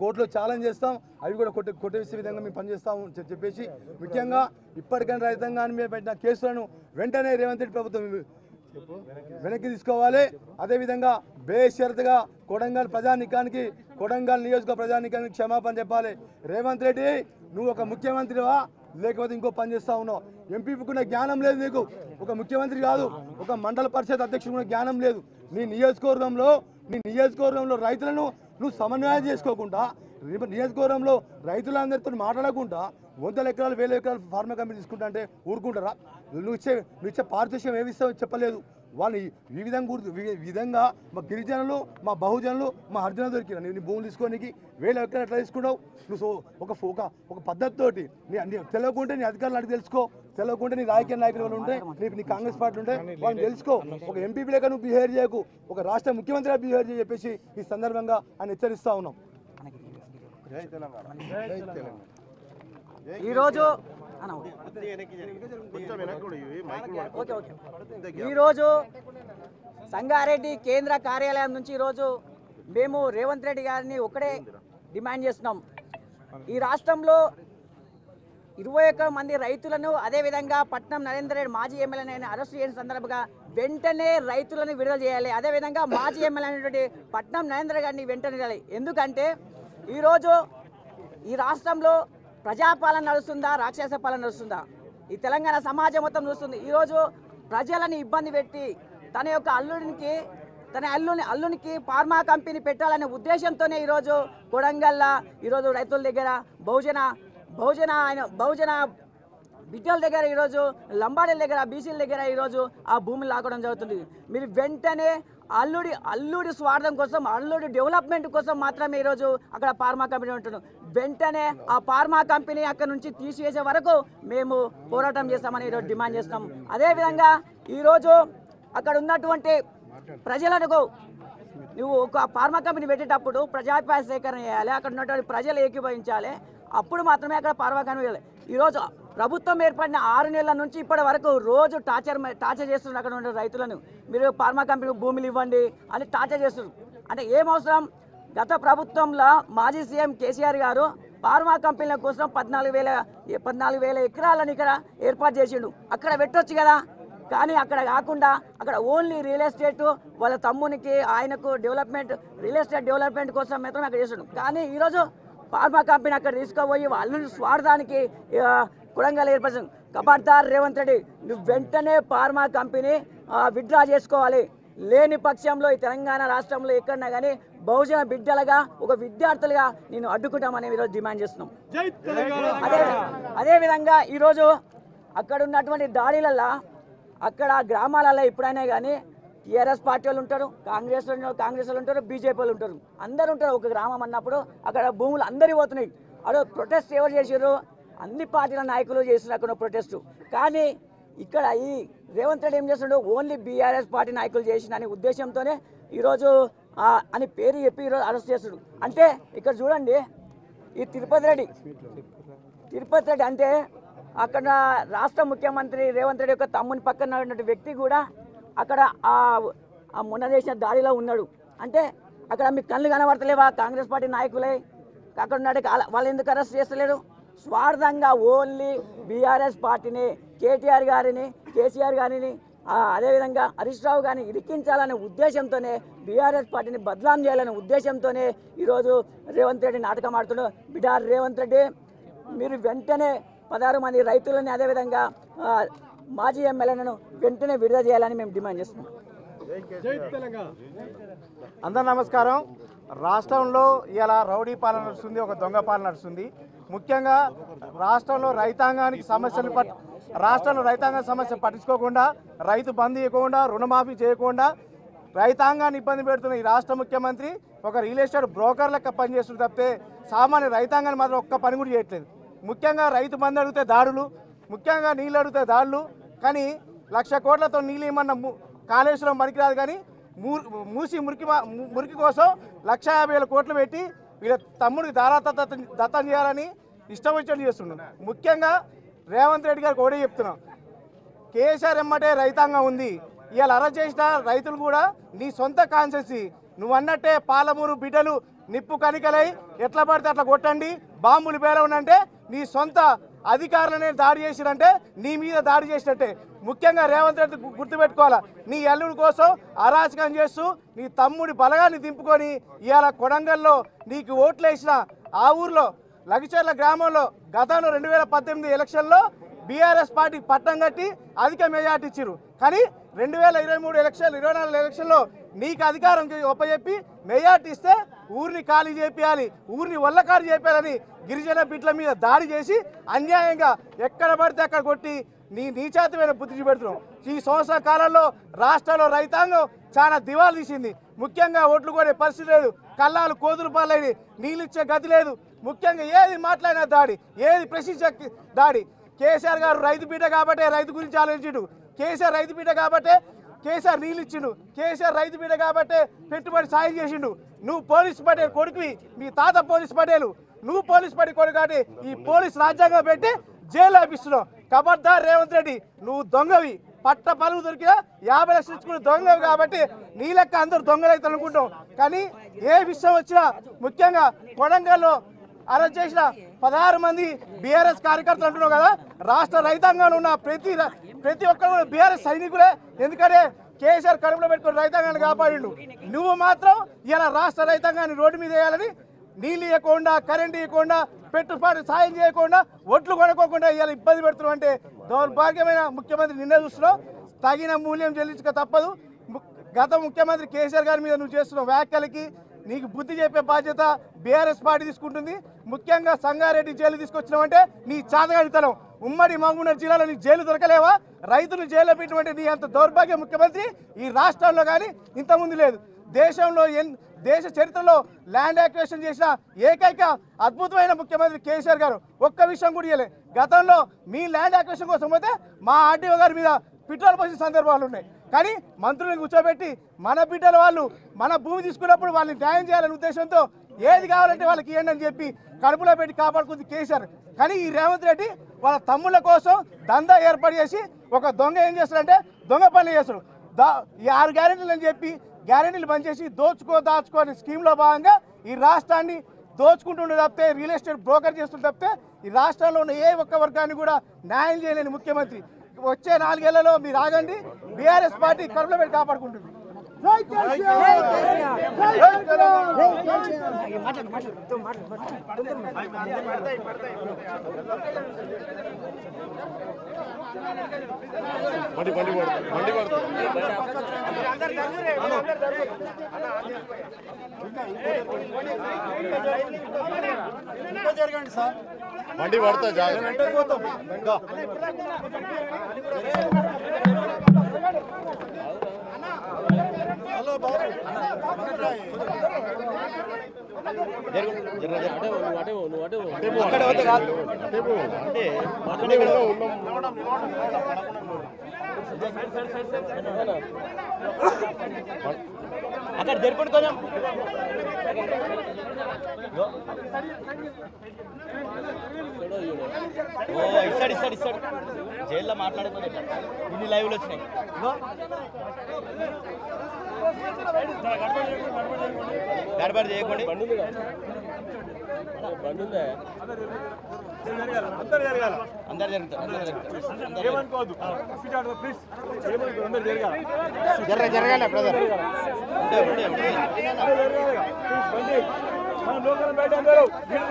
కోర్టులో ఛాలెంజ్ చేస్తాం. అవి కూడా కొట్టేసే విధంగా మేము పనిచేస్తాము చెప్పేసి, ముఖ్యంగా ఇప్పటికైనా రైతాంగాన్ని మీద పెట్టిన కేసులను వెంటనే రేవంత్ రెడ్డి ప్రభుత్వం వెనక్కి తీసుకోవాలి. అదేవిధంగా బేషరతుగా కొడంగల్ ప్రజానికానికి, కొడంగల్ నియోజక ప్రజానికానికి క్షమాపణ చెప్పాలి. రేవంత్ రెడ్డి, నువ్వు ఒక ముఖ్యమంత్రివా లేకపోతే ఇంకో పని చేస్తా ఉన్నావు? ఎంపీకున్న జ్ఞానం లేదు నీకు. ఒక ముఖ్యమంత్రి కాదు, ఒక మండల పరిషత్ అధ్యక్షుడు కూడా జ్ఞానం లేదు. నీ నియోజకవర్గంలో రైతులను నువ్వు సమన్వయం చేసుకోకుండా, నియోజకవర్గంలో రైతులందరితో మాట్లాడకుండా 100 ఎకరాలు 1000 ఎకరాలు ఫార్మా కంపెనీ తీసుకుంటా అంటే ఊరుకుంటారా? నువ్వు ఇచ్చే పారితోషికం ఏమి ఇస్తావు చెప్పలేదు. వాళ్ళు ఈ విధంగా మా గిరిజనులు, మా బహుజనులు, మా హరిజనులు దొరికిన నీ భూములు తీసుకోనికి 1000 ఎకరాలు ఎట్లా తీసుకున్నావు? నువ్వు ఒక పద్ధతితోటి తెలియకుంటే నీ అధికారులు అడిగి తెలుసుకో. తెలియకుంటే నీ రాజకీయ నాయకులు వాళ్ళు ఉంటే, నీ కాంగ్రెస్ పార్టీ ఉంటే వాళ్ళని తెలుసుకో. ఒక ఎంపీ లేక నువ్వు బిహేవ్ చేయకు, ఒక రాష్ట్ర ముఖ్యమంత్రిగా బిహేవ్ చేయ చెప్పేసి ఈ సందర్భంగా ఆయన హెచ్చరిస్తా ఉన్నాం. ఈరోజు సంగారెడ్డి కేంద్ర కార్యాలయం నుంచి ఈరోజు మేము రేవంత్ రెడ్డి గారిని ఒకటే డిమాండ్ చేస్తున్నాం. ఈ రాష్ట్రంలో 21 మంది రైతులను, అదేవిధంగా పట్నం నరేందర్ రెడ్డి మాజీ ఎమ్మెల్యేని అరెస్ట్ చేసిన సందర్భంగా వెంటనే రైతులను విడుదల చేయాలి. అదేవిధంగా మాజీ ఎమ్మెల్యే అయినటువంటి పట్నం నరేందర్ గారిని వెంటనే చేయాలి. ఎందుకంటే ఈరోజు ఈ రాష్ట్రంలో ప్రజాపాలన నడుస్తుందా, రాక్షస పాలన నడుస్తుందా? ఈ తెలంగాణ సమాజం మొత్తం చూస్తుంది. ఈరోజు ప్రజలని ఇబ్బంది పెట్టి తన యొక్క అల్లునికి ఫార్మా కంపెనీ పెట్టాలనే ఉద్దేశంతోనే ఈరోజు కొడంగల్లా ఈరోజు రైతుల దగ్గర బహుజన బిడ్డల దగ్గర, ఈరోజు లంబాడీల దగ్గర, బీసీల దగ్గర ఈరోజు ఆ భూమిని లాక్కడం జరుగుతుంది. మీరు వెంటనే అల్లుడి స్వార్థం కోసం, అల్లుడి డెవలప్మెంట్ కోసం మాత్రమే ఈరోజు అక్కడ ఫార్మా కంపెనీ ఉంటున్నాం. వెంటనే ఆ ఫార్మా కంపెనీ అక్కడ నుంచి తీసివేసే వరకు మేము పోరాటం చేస్తామని ఈరోజు డిమాండ్ చేస్తాం. అదేవిధంగా ఈరోజు అక్కడ ఉన్నటువంటి ప్రజలకు నువ్వు ఒక ఫార్మా కంపెనీ పెట్టేటప్పుడు ప్రజాభిప్రాయ సేకరణ చేయాలి. అక్కడ ఉన్నటువంటి ప్రజలు ఏకీభవించాలి. అప్పుడు మాత్రమే అక్కడ ఫార్మా కంపెనీ వెళ్ళాలి. ఈరోజు ప్రభుత్వం ఏర్పడిన 6 నెలల నుంచి ఇప్పటి వరకు రోజు టార్చర్ చేస్తున్నారు అక్కడ ఉన్న రైతులను. మీరు ఫార్మా కంపెనీకి భూములు ఇవ్వండి అని టార్చర్ చేస్తున్నారు. అంటే ఏం అవసరం? గత ప్రభుత్వంలో మాజీ సీఎం కేసీఆర్ గారు ఫార్మా కంపెనీల కోసం 14,000 ఎకరాలను ఇక్కడ ఏర్పాటు చేసిండు. అక్కడ పెట్టొచ్చు కదా. కానీ అక్కడ కాకుండా అక్కడ ఓన్లీ రియల్ ఎస్టేట్ వాళ్ళ తమ్మునికి ఆయనకు రియల్ ఎస్టేట్ డెవలప్మెంట్ కోసం మాత్రం అక్కడ చేసిండు. కానీ ఈరోజు ఫార్మా కంపెనీ అక్కడ తీసుకుపోయి వాళ్ళు స్వార్థానికి కొడంగల్ ఏర్పరిచింది. ఖబర్దార్ రేవంత్ రెడ్డి, నువ్వు వెంటనే ఫార్మా కంపెనీ విత్డ్రా చేసుకోవాలి. లేని పక్షంలో ఈ తెలంగాణ రాష్ట్రంలో ఎక్కడన్నా కానీ బహుజన బిడ్డలుగా, ఒక విద్యార్థులుగా నేను అడ్డుకుంటామని ఈరోజు డిమాండ్ చేస్తున్నాం. అదేవిధంగా ఈరోజు అక్కడ ఉన్నటువంటి దాడులలో, అక్కడ గ్రామాలలో ఎప్పుడైనా కానీ టీఆర్ఎస్ పార్టీ వాళ్ళు ఉంటారు, కాంగ్రెస్ వాళ్ళు ఉంటారు, బీజేపీ వాళ్ళు ఉంటారు, అందరు ఉంటారు. ఒక గ్రామం అన్నప్పుడు అక్కడ భూములు అందరి పోతున్నాయి. అదో ప్రొటెస్ట్ ఎవరు చేసారు? అన్ని పార్టీల నాయకులు చేస్తున్నారు అక్కడ ప్రొటెస్టు. కానీ ఇక్కడ ఈ రేవంత్ రెడ్డి ఏం చేస్తున్నాడు? ఓన్లీ బీఆర్ఎస్ పార్టీ నాయకులు చేసిన అనే ఉద్దేశంతోనే ఈరోజు అని పేరు చెప్పి ఈరోజు అరెస్ట్ చేస్తున్నాడు. అంటే ఇక్కడ చూడండి, ఈ తిరుపతి రెడ్డి అంటే అక్కడ రాష్ట్ర ముఖ్యమంత్రి రేవంత్ రెడ్డి యొక్క తమ్ముని పక్కన ఉన్నటువంటి వ్యక్తి కూడా అక్కడ మొన్న చేసిన దాడిలో ఉన్నాడు. అంటే అక్కడ మీకు కళ్ళు కనబడతలేవా? కాంగ్రెస్ పార్టీ నాయకులే అక్కడ ఉన్నాడు. వాళ్ళు ఎందుకు అరెస్ట్ చేస్తలేరు? స్వార్థంగా ఓన్లీ బీఆర్ఎస్ పార్టీని, కేటీఆర్ గారిని, కేసీఆర్ గారిని, అదేవిధంగా హరీష్ రావు గారిని ఇరికించాలనే ఉద్దేశంతోనే, బీఆర్ఎస్ పార్టీని బదనాం చేయాలనే ఉద్దేశంతోనే ఈరోజు రేవంత్ రెడ్డి నాటకం ఆడుతున్నాడు. బిడార్ రేవంత్ రెడ్డి, మీరు వెంటనే 16 మంది రైతులని, అదేవిధంగా మాజీ ఎమ్మెల్యేలను వెంటనే విడుదల చేయాలని మేము డిమాండ్ చేస్తున్నాం. అందరూ నమస్కారం. రాష్ట్రంలో ఇలా రౌడీ పాలన నడుస్తుంది, ఒక దొంగ పాలన నడుస్తుంది. ముఖ్యంగా రాష్ట్రంలో రైతాంగ సమస్య పట్టించుకోకుండా, రైతు బంద్ చేయకుండా, రుణమాఫీ చేయకుండా రైతాంగాన్ని ఇబ్బంది పెడుతున్న ఈ రాష్ట్ర ముఖ్యమంత్రి ఒక రియల్ ఎస్టేట్ బ్రోకర్ లెక్క పనిచేస్తుంది తప్పితే సామాన్య రైతాంగాన్ని మాత్రం ఒక్క పని కూడా చేయట్లేదు. ముఖ్యంగా రైతు బంద్ అడిగితే దాడులు, ముఖ్యంగా నీళ్ళు అడిగితే దాడులు. కానీ 1,00,000 కోట్లతో నీళ్ళు ఇమ్మన్న కాళేశ్వరం పనికిరాదు కానీ మూసి మురికి కోసం 1,50,000 కోట్లు పెట్టి వీళ్ళ తమ్ముడికి దత్తం చేయాలని ఇష్టం వచ్చినట్టు చేస్తున్నాం. ముఖ్యంగా రేవంత్ రెడ్డి గారికి ఒకటే చెప్తున్నాం, కేసీఆర్ ఎమ్మటే రైతాంగం ఉంది. ఇవాళ అరెస్ట్ చేసిన రైతులు కూడా నీ సొంత కాన్సెన్సీ. నువ్వు అన్నట్టే పాలమూరు బిడ్డలు నిప్పు కనికలై ఎట్లా పడితే అట్లా కొట్టండి, బాంబులు పేలవనంటే నీ సొంత అధికారులనే దాడి చేసిరంటే నీ మీద దాడి చేసినట్టే. ముఖ్యంగా రేవంత్ రెడ్డి గుర్తుపెట్టుకోవాలా, నీ అల్లుడి కోసం అరాచకం చేస్తూ నీ తమ్ముడి బలగాన్ని దింపుకొని ఇవాళ కొడంగల్లో నీకు ఓట్లేసిన ఆ ఊర్లో లగిచెర్ల గ్రామంలో గతంలో 2018 ఎలక్షన్లో బీఆర్ఎస్ పార్టీ పట్టం కట్టి అధిక మెజార్టీ ఇచ్చారు. కానీ 2023 ఎలక్షన్ 24 ఎలక్షన్లో నీకు అధికారం ఒప్పచెప్పి మెజార్టీ ఇస్తే ఊరిని ఖాళీ చేయాలి, ఊరిని వల్లకారు చేయాలని గిరిజన బిడ్డల మీద దాడి చేసి అన్యాయంగా ఎక్కడ పడితే అక్కడ కొట్టి నీ నీచాతమైన బుద్ధి చూపెడుతున్నావు. ఈ సంవత్సర కాలంలో రాష్ట్రంలో రైతాంగం చాలా దివాలు తీసింది. ముఖ్యంగా ఓట్లు కొనే పరిస్థితి లేదు, కళ్ళాలు కోతులు పాలైన నీళ్ళిచ్చే గతి లేదు. ముఖ్యంగా ఏది మాట్లాడినా దాడి, ఏది ప్రశ్నించే దాడి. కేసీఆర్ గారు రైతు బిడ్డ కాబట్టే రైతు గురించి ఆలోచించిండు. కేసీఆర్ రైతు బిడ్డ కాబట్టే కేసీఆర్ నీళ్ళు ఇచ్చిండు. కేసీఆర్ రైతు బిడ్డ కాబట్టే పెట్టుబడి సాయం చేసిండు. నువ్వు పోలీస్ పటేల్ కొడుకువి, మీ తాత పోలీస్ పటేలు, నువ్వు పోలీస్ పటేల్ కొడుకు కాబట్టి ఈ పోలీస్ రాజ్యాంగం పెట్టి జైలు ఆపిస్తున్నావు. ఖబర్దార్ రేవంత్ రెడ్డి, నువ్వు దొంగవి. పట్ట పలువు దొరికినా 50 లక్షలు ఇచ్చుకుని దొంగవి కాబట్టి నీ లెక్క అందరూ దొంగలైతే అనుకుంటాం. కానీ ఏ విషయం వచ్చినా ముఖ్యంగా కొడంగల్లో అరెస్ట్ చేసిన 16 మంది బీఆర్ఎస్ కార్యకర్తలు అంటున్నావు కదా, రాష్ట్ర రైతాంగంలో ఉన్న ప్రతి ఒక్కరు కూడా బీఆర్ఎస్ సైనికులే. ఎందుకంటే కేసీఆర్ కడుపులో పెట్టుకుని రైతాంగాన్ని కాపాడిండు. నువ్వు మాత్రం ఇలా రాష్ట్ర రైతాంగాన్ని రోడ్డు మీద వేయాలని నీళ్ళు ఇవ్వకుండా, కరెంటు ఇవ్వకుండా, పెట్టుబడి సాయం చేయకుండా, ఒట్లు కొనుక్కోకుండా ఇలా ఇబ్బంది పెడుతున్నావు అంటే దౌర్భాగ్యమైన ముఖ్యమంత్రి నిన్నే చూస్తున్నావు. తగిన మూల్యం చెల్లించక తప్పదు. గత ముఖ్యమంత్రి కేసీఆర్ గారి మీద నువ్వు చేస్తున్న వ్యాఖ్యలకి నీకు బుద్ధి చెప్పే బాధ్యత బీఆర్ఎస్ పార్టీ తీసుకుంటుంది. ముఖ్యంగా సంగారెడ్డి జైలు తీసుకొచ్చినావంటే నీ చాతగాడితనం. ఉమ్మడి మహబూబ్నగర్ జిల్లాలో నీ జైలు దొరకలేవా? రైతులు జైల్లో పెట్టినటువంటి నీ అంత దౌర్భాగ్య ముఖ్యమంత్రి ఈ రాష్ట్రంలో కానీ ఇంతకుముందు లేదు. దేశంలో దేశ చరిత్రలో ల్యాండ్ యాక్విజిషన్ చేసిన ఏకైక అద్భుతమైన ముఖ్యమంత్రి కేసీఆర్ గారు. ఒక్క విషయం కూడా ఇవ్వలే. గతంలో మీ ల్యాండ్ యాక్విజిషన్ కోసం పోతే మా ఆర్డీఓ గారి మీద పెట్రోల్ పోసిన సందర్భాలు ఉన్నాయి. కానీ మంత్రులను కూర్చోబెట్టి మన బిడ్డల వాళ్ళు మన భూమి తీసుకున్నప్పుడు వాళ్ళని న్యాయం చేయాలనే ఉద్దేశంతో ఏది కావాలంటే వాళ్ళకి ఇవ్వండి అని చెప్పి కడుపులో పెట్టి కాపాడుకుంది కేసీఆర్. కానీ ఈ రేవంత్ రెడ్డి వాళ్ళ తమ్ముళ్ళ కోసం దందా ఏర్పాటు చేసి ఒక దొంగ ఏం చేస్తాడంటే దొంగ పనులు చేస్తాడు. ఈ 6 గ్యారెంటీలు అని చెప్పి గ్యారెంటీలు బంద్ చేసి దాచుకో అనే స్కీమ్లో భాగంగా ఈ రాష్ట్రాన్ని దోచుకుంటుండే తప్పితే, రియల్ ఎస్టేట్ బ్రోకర్ చేస్తుండే తప్పితే ఈ రాష్ట్రంలో ఉన్న ఏ ఒక్క వర్గాన్ని కూడా న్యాయం చేయలేని ముఖ్యమంత్రి. వచ్చే 4 ఏళ్లలో మీరు ఆగండి, బీఆర్ఎస్ పార్టీ కడుపులో పెట్టి కాపాడుకుంటుంది. జరగండి సార్, మండి పడతా జాగ్రత్త. హలో బాబు, అక్కడ జరుపుడు కొంచెం ఇస్తాడు జైల్లో మాట్లాడుకునే ఇన్ని లైవ్లు వచ్చినాయి. గడబడి చేయకండి. అందరు జరగాలి బ్రదర్.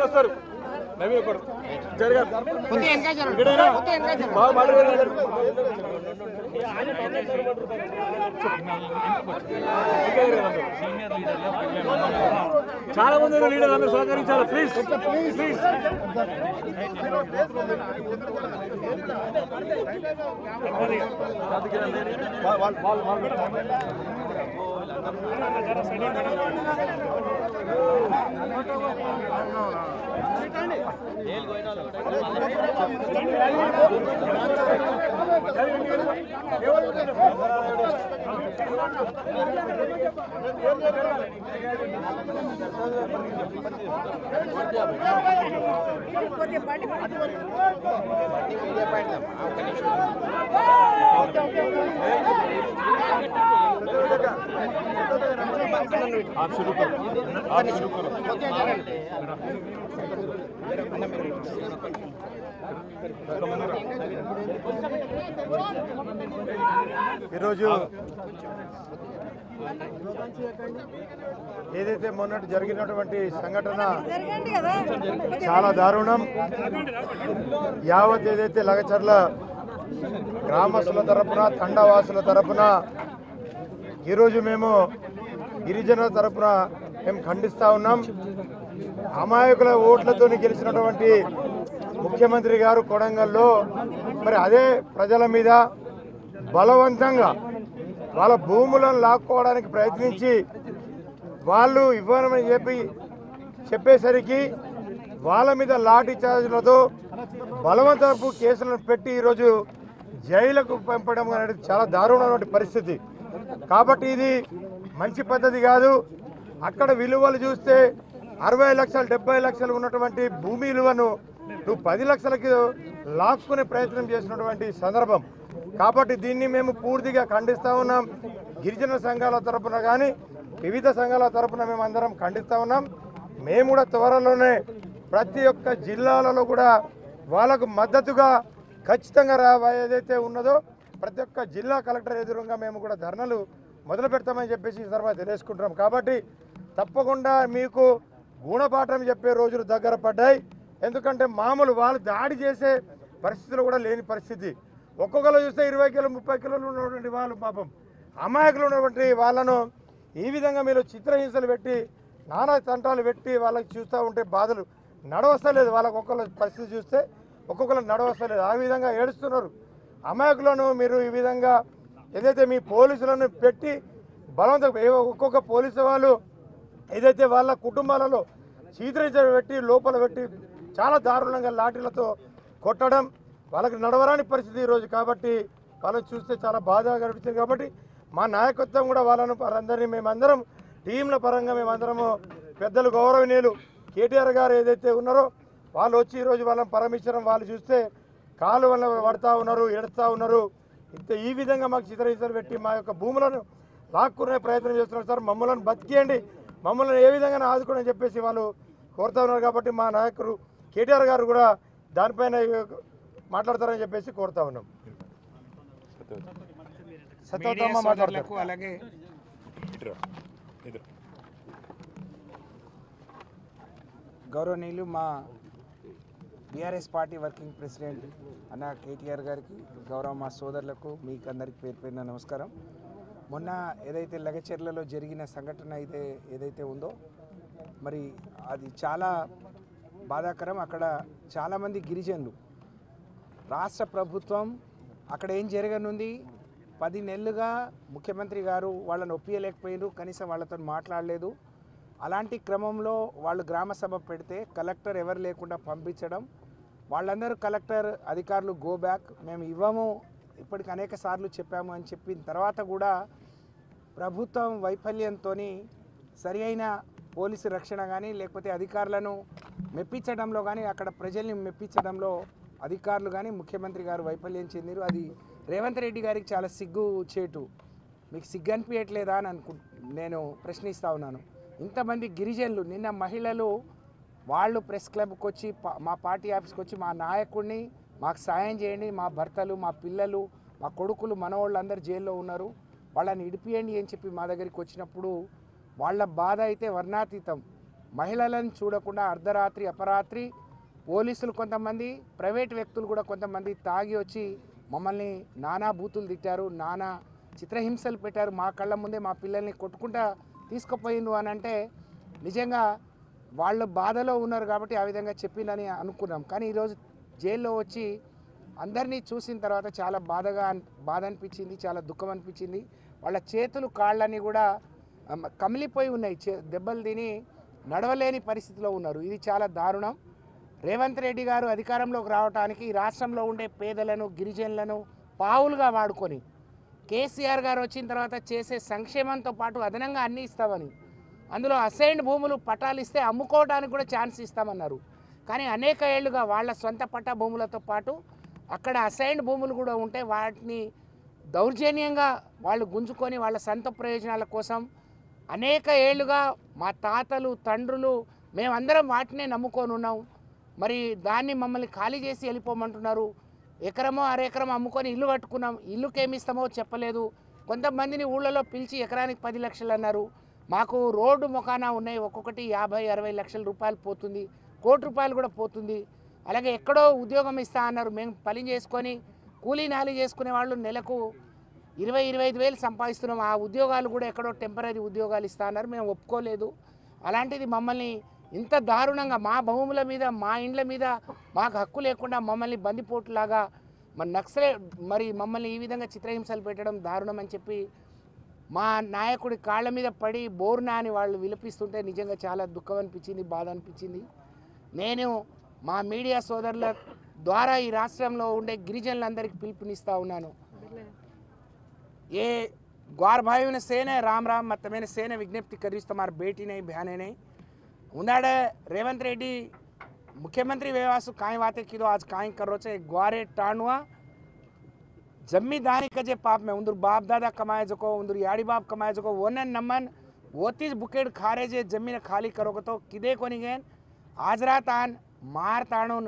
వస్తారు చాలా మంది లీడర్ అందరూ సహకరించాలి. ప్లీజ్ ప్లీజ్ జైలు आप शुरू करो, आप शुरू करो। ఈరోజు ఏదైతే మొన్నటి జరిగినటువంటి సంఘటన చాలా దారుణం. యావత్ ఏదైతే లగచర్ల గ్రామస్తుల తరపున తండవాసుల తరపున ఈరోజు మేము గిరిజనుల తరపున మేము ఖండిస్తూ ఉన్నాం. అమాయకుల ఓట్లతో గెలిచినటువంటి ముఖ్యమంత్రి గారు కొడంగల్లో మరి అదే ప్రజల మీద బలవంతంగా వాళ్ళ భూములను లాక్కోవడానికి ప్రయత్నించి వాళ్ళు ఇవ్వనని చెప్పేసరికి వాళ్ళ మీద లాఠీ చార్జీలతో బలవంతపు కేసులను పెట్టి ఈరోజు జైలుకు పంపడం అనేది చాలా దారుణమైన పరిస్థితి. కాబట్టి ఇది మంచి పద్ధతి కాదు. అక్కడ విలువలు చూస్తే 60 లక్షలు 70 లక్షలు ఉన్నటువంటి భూమి విలువను నువ్వు 10 లక్షలకి లాక్కునే ప్రయత్నం చేసినటువంటి సందర్భం. కాబట్టి దీన్ని మేము పూర్తిగా ఖండిస్తూ ఉన్నాం. గిరిజన సంఘాల తరపున కానీ వివిధ సంఘాల తరపున మేము అందరం ఖండిస్తూ ఉన్నాం. మేము కూడా త్వరలోనే ప్రతి ఒక్క జిల్లాలలో కూడా వాళ్ళకు మద్దతుగా ఖచ్చితంగా ఏదైతే ఉన్నదో ప్రతి ఒక్క జిల్లా కలెక్టర్ ఎదురుగా మేము కూడా ధర్నాలు మొదలు పెడతామని చెప్పేసి ఈ తర్వాత తెలియజేసుకుంటున్నాం. కాబట్టి తప్పకుండా మీకు గుణపాఠం చెప్పే రోజులు దగ్గర పడ్డాయి. ఎందుకంటే మామూలు వాళ్ళు దాడి చేసే పరిస్థితులు కూడా లేని పరిస్థితి. ఒక్కొక్కరు చూస్తే 20 కిలో 30 కిలోలు ఉన్నటువంటి వాళ్ళు పాపం అమాయకులు ఉన్నటువంటి వాళ్ళను ఈ విధంగా మీరు చిత్రహింసలు పెట్టి నానా తంటాలు పెట్టి వాళ్ళకి చూస్తూ ఉంటే బాధలు నడవస్తలేదు. వాళ్ళకి ఒక్కొక్కరు పరిస్థితి చూస్తే ఒక్కొక్కరు నడవస్తలేదు. ఆ విధంగా ఏడుస్తున్నారు. అమాయకులను మీరు ఈ విధంగా ఏదైతే మీ పోలీసులను పెట్టి బలవంతంగా ఒక్కొక్క పోలీసు వాళ్ళు ఏదైతే వాళ్ళ కుటుంబాలలో చిత్రహింసలు పెట్టి లోపల పెట్టి చాలా దారుణంగా లాఠీలతో కొట్టడం వాళ్ళకి నడవరాని పరిస్థితి ఈరోజు. కాబట్టి వాళ్ళని చూస్తే చాలా బాధగా కనిపిస్తుంది. కాబట్టి మా నాయకత్వం కూడా వాళ్ళందరినీ మేమందరం టీంల పరంగా మేమందరము పెద్దలు గౌరవనీయులు కేటీఆర్ గారు ఏదైతే ఉన్నారో వాళ్ళు వచ్చి ఈరోజు వాళ్ళని పరమేశ్వరం వాళ్ళు చూస్తే కాలు వల్ల పడుతూ ఉన్నారు, ఏడుస్తూ ఉన్నారు. ఈ విధంగా మాకు చిత్రహింసలు పెట్టి మా యొక్క భూములను లాక్కునే ప్రయత్నం చేస్తున్నారు. సార్ మమ్మల్ని బతికేయండి, మమ్మల్ని ఏ విధంగా ఆదుకోని చెప్పేసి వాళ్ళు కోరుతూ ఉన్నారు. కాబట్టి మా నాయకుడు కేటీఆర్ గారు కూడా దానిపైన మాట్లాడతారని చెప్పేసి కోరుతా ఉన్నాం. సత్యవతమ్మ మాట్లాడతారు. అలాగే గౌరవనీయులు మా బీఆర్ఎస్ పార్టీ వర్కింగ్ ప్రెసిడెంట్ అన్న కేటీఆర్ గారికి, గౌరవ మా సోదరులకు మీకు అందరికి పేరు పేరున నమస్కారం. మొన్న ఏదైతే లగచెర్లలో జరిగిన సంఘటన ఏదైతే ఉందో మరి అది చాలా బాధాకరం. అక్కడ చాలామంది గిరిజనులు రాష్ట్ర ప్రభుత్వం అక్కడ ఏం జరగనుంది 10 నెలలుగా ముఖ్యమంత్రి గారు వాళ్ళని ఒప్పియలేకపోయారు, కనీసం వాళ్ళతో మాట్లాడలేదు. అలాంటి క్రమంలో వాళ్ళు గ్రామ సభ పెడితే కలెక్టర్ ఎవరు లేకుండా పంపించడం, వాళ్ళందరూ కలెక్టర్ అధికారులు గో బ్యాక్, మేము ఇవ్వము ఇప్పటికి అనేక సార్లు చెప్పాము అని చెప్పిన తర్వాత కూడా ప్రభుత్వం వైఫల్యంతో సరి అయిన పోలీసు రక్షణ కానీ లేకపోతే అధికారులను మెప్పించడంలో కానీ అక్కడ ప్రజల్ని మెప్పించడంలో అధికారులు కానీ ముఖ్యమంత్రి గారు వైఫల్యం చెందారు. అది రేవంత్ రెడ్డి గారికి చాలా సిగ్గు చేటు. మీకు సిగ్గు అనిపించట్లేదా అని నేను ప్రశ్నిస్తూ ఉన్నాను. ఇంతమంది గిరిజనులు నిన్న మహిళలు వాళ్ళు ప్రెస్ క్లబ్కి వచ్చి మా పార్టీ ఆఫీస్కి వచ్చి మా నాయకుడిని మాకు సాయం చేయండి, మా భర్తలు మా పిల్లలు మా కొడుకులు మనవాళ్ళు అందరు జైల్లో ఉన్నారు, వాళ్ళని ఇడిపియండి అని చెప్పి మా దగ్గరికి వచ్చినప్పుడు వాళ్ళ బాధ అయితే వర్ణాతీతం. మహిళలను చూడకుండా అర్ధరాత్రి అపరాత్రి పోలీసులు కొంతమంది ప్రైవేట్ వ్యక్తులు కూడా కొంతమంది తాగి వచ్చి మమ్మల్ని నానా బూతులు తిట్టారు, నానా చిత్రహింసలు పెట్టారు. మా కళ్ళ ముందే మా పిల్లల్ని కొట్టుకుంటా తీసుకుపోయిండు అని అంటే నిజంగా వాళ్ళు బాధలో ఉన్నారు కాబట్టి ఆ విధంగా చెప్పిందని అనుకున్నాం. కానీ ఈరోజు జైల్లో వచ్చి అందరినీ చూసిన తర్వాత చాలా బాధ అనిపించింది, చాలా దుఃఖం అనిపించింది. వాళ్ళ చేతులు కాళ్ళని కూడా కమిలిపోయి ఉన్నాయి, దెబ్బలు తిని నడవలేని పరిస్థితిలో ఉన్నారు. ఇది చాలా దారుణం. రేవంత్ రెడ్డి గారు అధికారంలోకి రావడానికి రాష్ట్రంలో ఉండే పేదలను గిరిజనులను పావులుగా వాడుకొని కేసీఆర్ గారు వచ్చిన తర్వాత చేసే సంక్షేమంతో పాటు అదనంగా అన్నీ ఇస్తామని, అందులో అసైన్డ్ భూములు పట్టాలు ఇస్తే అమ్ముకోవడానికి కూడా ఛాన్స్ ఇస్తామన్నారు. కానీ అనేక ఏళ్లుగా వాళ్ళ సొంత పట్టా భూములతో పాటు అక్కడ అసైన్డ్ భూములు కూడా ఉంటే వాటిని దౌర్జన్యంగా వాళ్ళు గుంజుకొని వాళ్ళ సొంత ప్రయోజనాల కోసం అనేక ఏళ్లుగా మా తాతలు తండ్రులు మేమందరం వాటినే నమ్ముకొని ఉన్నాం. మరి దాన్ని మమ్మల్ని ఖాళీ చేసి వెళ్ళిపోమంటున్నారు. ఎకరమో అరెకరం అమ్ముకొని ఇల్లు కట్టుకున్నాం. ఇల్లుకేమి ఇస్తామో చెప్పలేదు. కొంతమందిని ఊళ్ళలో పిలిచి ఎకరానికి 10 లక్షలు అన్నారు. మాకు రోడ్డు మొకానా ఉన్నాయి, ఒక్కొక్కటి 50-60 లక్షల రూపాయలు పోతుంది, కోటి రూపాయలు కూడా పోతుంది. అలాగే ఎక్కడో ఉద్యోగం ఇస్తా అన్నారు. మేము పని చేసుకొని కూలీ నాలి చేసుకునే వాళ్ళు నెలకు 20-25 వేలు సంపాదిస్తున్నాం. ఆ ఉద్యోగాలు కూడా ఎక్కడో టెంపరీ ఉద్యోగాలు ఇస్తా అన్నారు. మేము ఒప్పుకోలేదు. అలాంటిది మమ్మల్ని ఇంత దారుణంగా మా భూముల మీద మా ఇండ్ల మీద మాకు హక్కు లేకుండా మమ్మల్ని బందిపోటులాగా మరి మమ్మల్ని ఈ విధంగా చిత్రహింసలు పెట్టడం దారుణం అని చెప్పి మా నాయకుడి కాళ్ళ మీద పడి బోర్నా అని వాళ్ళు విలపిస్తుంటే నిజంగా చాలా దుఃఖం అనిపించింది, బాధ అనిపించింది. నేను మా మీడియా సోదరుల ద్వారా ఈ రాష్ట్రంలో ఉండే గిరిజనులందరికీ పిలుపునిస్తూ ఉన్నాను. ఏ ग्वार भाइयों ने सेन है राम राम मत मैंने सेन विज्ञप्ति करी तुम्हार बेटी नहीं बहने नहीं उन्नाडे रेवंत रेड्डी मुख्यमंत्री व्यवासु काई बातें की दो आज काई करो चे ग्वारे टाणुआ जमींदारी कजे पाप में उंदर बाप दादा कमाए जो को उंदर याड़ी बाप कमाए जो को वोनन नमन वोतीस बुकेड खारे जे जमीन खाली करोगे तो किदे कोनी गए आज रात आन मार ताणुन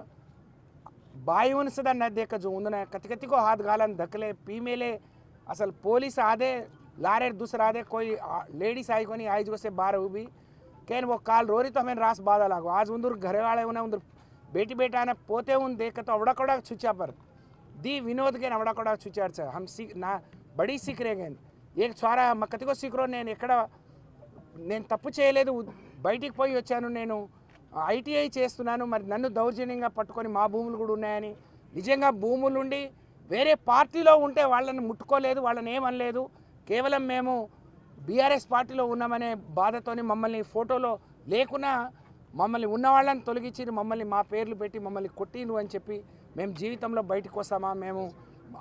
बायुन सदा न देख जो उन्होंने कति कति को हाथ गालन धकले पी मेले असल पोलिस आधे लारे दूसरा आधे कोई लेडीज आई कोनी आई जो से बाहर हुई कैन वो काल रोरी तो हमें रास बाधा लागो आज उंदर घरे वाले उन्हें उंदर बेटी बेटा ने पोते उन देख तो अवड़ा कड़ा छुचा पर दी विनोद के अवड़ा कड़ा छुचार से हम सीख ना बड़ी सीख रहे गए एक छोरा कति को सीख रो నేను ఎక్కడ నేను తప్పు చేయలేదు బయటికి పోయి వచ్చాను నేను ఐటీఐ చేస్తున్నాను మరి నన్ను దౌర్జన్యంగా పట్టుకొని మా భూములు కూడా ఉన్నాయని నిజంగా భూములు ఉండి వేరే పార్టీలో ఉంటే వాళ్ళని ముట్టుకోలేదు వాళ్ళని ఏమనలేదు కేవలం మేము బీఆర్ఎస్ పార్టీలో ఉన్నామనే బాధతోని మమ్మల్ని ఫోటోలో లేకున్నా మమ్మల్ని ఉన్న వాళ్ళని తొలగించి మమ్మల్ని మా పేర్లు పెట్టి మమ్మల్ని కొట్టిండ్రు అని చెప్పి మేము జీవితంలో బయటికి వస్తామా మేము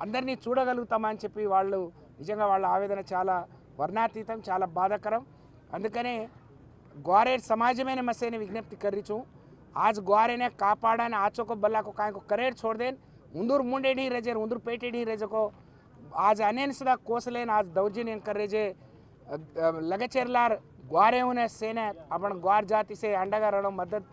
అందరినీ చూడగలుగుతామా అని చెప్పి వాళ్ళు నిజంగా వాళ్ళ ఆవేదన చాలా వర్ణాతీతం చాలా బాధాకరం అందుకనే ग्वारे समाज में मसे ने विज्ञप्ति कर रही छूँ आज ग्वारे ने कापाड़ा ने आचो को बल्ला को काय को करेर छोड़ देन उंदूर मुंडे नहीं रजे उंदूर पेटे नहीं रजे को आज अनेन सदा कोसलेन आज दौर्जन्य कर रहे जे लगचेरलार ग्वारे उन्हें सेने अपन ग्वार जाति से अंडगा रणो मदद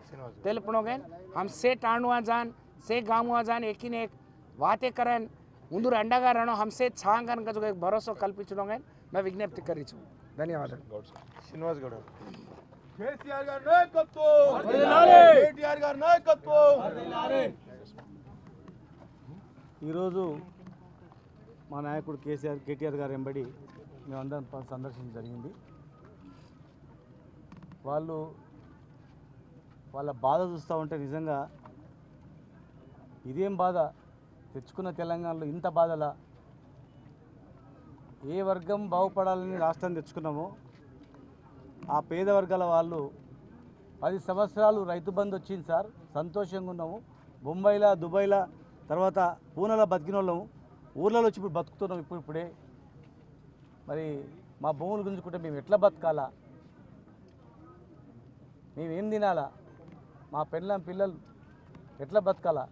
तेलपणोगे हम से टाणुआ जान से गामुआ जान एक ही ने एक बातें करन उंदूर अंडगा रणो हमसे छांगन का जो एक भरोसा कल्पिंचोगे मैं विज्ञप्ति कर रही छूँ धन्यवाद श्रीनिवास गौड़ కేసీఆర్ గారి నాయకత్వం వర్ధిల్లాలి కేటీఆర్ గారి నాయకత్వం వర్ధిల్లాలి ఈరోజు మా నాయకుడు కేటీఆర్ గారు వెంబడి మేమందరం సందర్శించడం జరిగింది వాళ్ళ బాధ చూస్తూ ఉంటే నిజంగా ఇదేం బాధ తెచ్చుకున్న తెలంగాణలో ఇంత బాధలా ఏ వర్గం బాగుపడాలని రాష్ట్రం తెచ్చుకున్నామో ఆ పేద వర్గాల వాళ్ళు 10 సంవత్సరాలు రైతు బంధు వచ్చింది సార్ సంతోషంగా ఉన్నాము బొంబాయిలో దుబాయ్లో తర్వాత పూణేలో బతికిన వాళ్ళము ఊర్లలో వచ్చి ఇప్పుడు బతుకుతున్నాం ఇప్పుడే మరి మా భూములు గుంజుకుంటే మేము ఎట్లా బతకాలా మేమేం తినాలా మా పిల్లలు ఎట్లా బతకాలా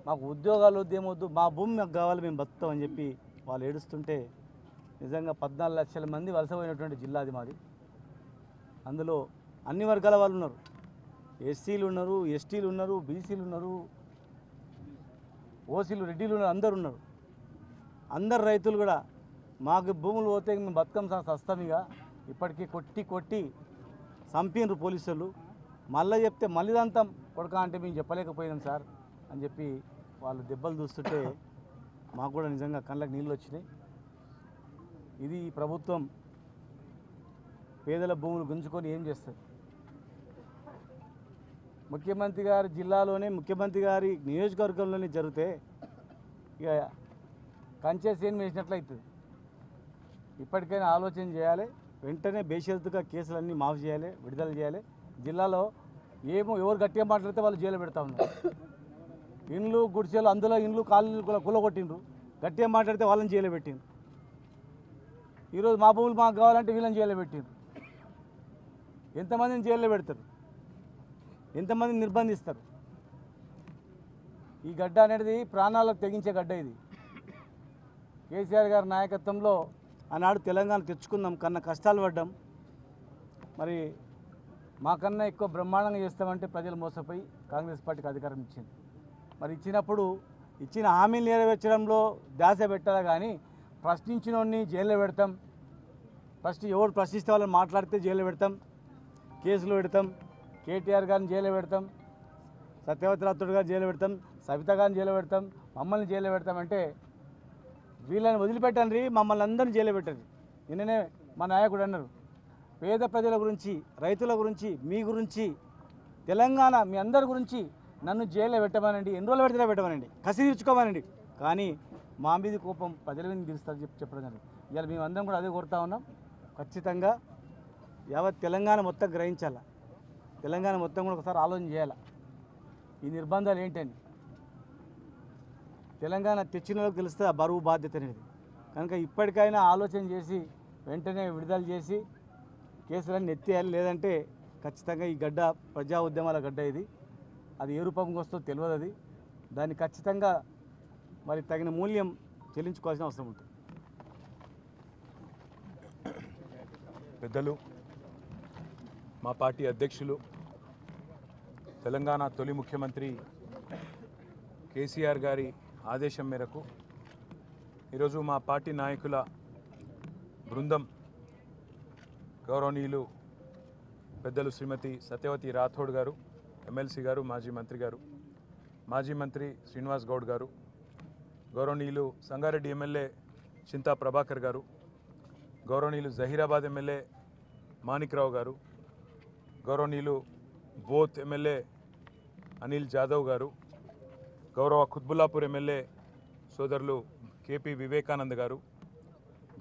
మాకు ఉద్యోగాలు వద్దేమొద్దు మా భూమి మాకు కావాలి మేము బతుకుతామని చెప్పి వాళ్ళు ఏడుస్తుంటే నిజంగా 14 లక్షల మంది వలసపోయినటువంటి జిల్లా అది మాది అందులో అన్ని వర్గాల వాళ్ళు ఉన్నారు ఎస్సీలు ఉన్నారు ఎస్టీలు ఉన్నారు బీసీలు ఉన్నారు ఓసీలు రెడ్డిలు ఉన్నారు అందరు ఉన్నారు అందరు రైతులు కూడా మాకు భూములు పోతే మేము బతుకం సస్తాం ఇక ఇప్పటికీ కొట్టి చంపినరు పోలీసులు మళ్ళీ చెప్తే మళ్ళీ దంతం కొడక అంటే మేము చెప్పలేకపోయినాం సార్ అని చెప్పి వాళ్ళు దెబ్బలు చూస్తుంటే మాకు కూడా నిజంగా కళ్ళకి నీళ్ళు వచ్చినాయి ఇది ప్రభుత్వం పేదల భూములు గుంజుకొని ఏం చేస్తారు ముఖ్యమంత్రి గారి జిల్లాలోనే ముఖ్యమంత్రి గారి నియోజకవర్గంలోనే జరిగితే ఇక కంచె సేన్ వేసినట్లయితుంది ఇప్పటికైనా ఆలోచన చేయాలి వెంటనే బేషరతుగా కేసులన్నీ మాఫ్ చేయాలి విడుదల చేయాలి జిల్లాలో ఎవరు గట్టిగా మాట్లాడితే వాళ్ళు జైలు పెడతా ఉన్నారు ఇండ్లు గుడిసెలు అందులో ఇండ్లు కాళ్ళు కూలగొట్టిండ్రు గట్టిగా మాట్లాడితే వాళ్ళని జైలు పెట్టిండ్రు ఈరోజు మా భూములు మాకు కావాలంటే వీళ్ళని జైల్లో పెట్టారు. ఎంతమందిని జైల్లో పెడతారు, ఎంతమందిని నిర్బంధిస్తారు? ఈ గడ్డ అనేది ప్రాణాలకు తెగించే గడ్డ. ఇది కేసీఆర్ గారి నాయకత్వంలో ఆనాడు తెలంగాణ తెచ్చుకుందాం, కన్నా కష్టాలు పడ్డాం. మరి మాకన్నా ఎక్కువ బ్రహ్మాండంగా చేస్తామంటే ప్రజలు మోసపోయి కాంగ్రెస్ పార్టీకి అధికారం ఇచ్చింది. మరి ఇచ్చినప్పుడు ఇచ్చిన హామీలు నెరవేర్చడంలో ధ్యాస పెట్టాలి కానీ ప్రశ్నించినోడిని జైల్లో పెడతాం, ఎవరు ప్రశ్నిస్తే వాళ్ళని మాట్లాడితే జైల్లో పెడతాం, కేసులు పెడతాం, కేటీఆర్ గారిని జైల్లో పెడతాం, సత్యవతి రాథోడ్ గారిని జైల్లో పెడతాం, సవిత గారిని జైల్లో పెడతాం, మమ్మల్ని జైల్లో పెడతామంటే వీళ్ళని వదిలిపెట్టండి, మమ్మల్ని అందరినీ జైల్లో పెట్టండి. నిన్ననే మా నాయకుడు అన్నారు, పేద ప్రజల గురించి, రైతుల గురించి, మీ గురించి, తెలంగాణ మీ అందరి గురించి నన్ను జైల్లో పెట్టమనండి, ఎన్ని రోజులు పెడితే పెట్టమనండి, కసి తీర్చుకోమనండి, కానీ మా మీద కోపం ప్రజల మీద తీరుస్తారు చెప్పడం జరిగింది. ఇవాళ మేమందరం కూడా అదే కోరుతా ఉన్నాం. ఖచ్చితంగా యావత్ తెలంగాణ మొత్తం గ్రహించాలి, తెలంగాణ మొత్తం కూడా ఒకసారి ఆలోచన చేయాలి ఈ నిర్బంధాలు ఏంటని. తెలంగాణ తెచ్చిన వాళ్ళకి తెలిస్తే ఆ బరువు బాధ్యత అనేది. కనుక ఇప్పటికైనా ఆలోచన చేసి వెంటనే విడుదల చేసి కేసులన్నీ ఎత్తేయాలి. లేదంటే ఖచ్చితంగా ఈ గడ్డ ప్రజా ఉద్యమాల గడ్డ ఇది. అది ఏ రూపంగా వస్తుందో తెలియదు. అది దాన్ని ఖచ్చితంగా మరి తగిన మూల్యం చెల్లించుకోవాల్సిన అవసరం ఉంటుంది. పెద్దలు, మా పార్టీ అధ్యక్షులు, తెలంగాణ తొలి ముఖ్యమంత్రి కేసీఆర్ గారి ఆదేశం మేరకు ఈరోజు మా పార్టీ నాయకుల బృందం గౌరవనీయులు పెద్దలు శ్రీమతి సత్యవతి రాథోడ్ గారు, ఎమ్మెల్సీ గారు, మాజీ మంత్రి శ్రీనివాస్ గౌడ్ గారు, గౌరవనీయులు సంగారెడ్డి ఎమ్మెల్యే చింతా ప్రభాకర్ గారు, గౌరవనీయులు జహీరాబాద్ ఎమ్మెల్యే మాణిక్రావు గారు, గౌరవనీయులు బోత్ ఎమ్మెల్యే అనిల్ జాదవ్ గారు, గౌరవ ఖుత్బుల్లాపూర్ ఎమ్మెల్యే సోదరులు కేపీ వివేకానంద్ గారు,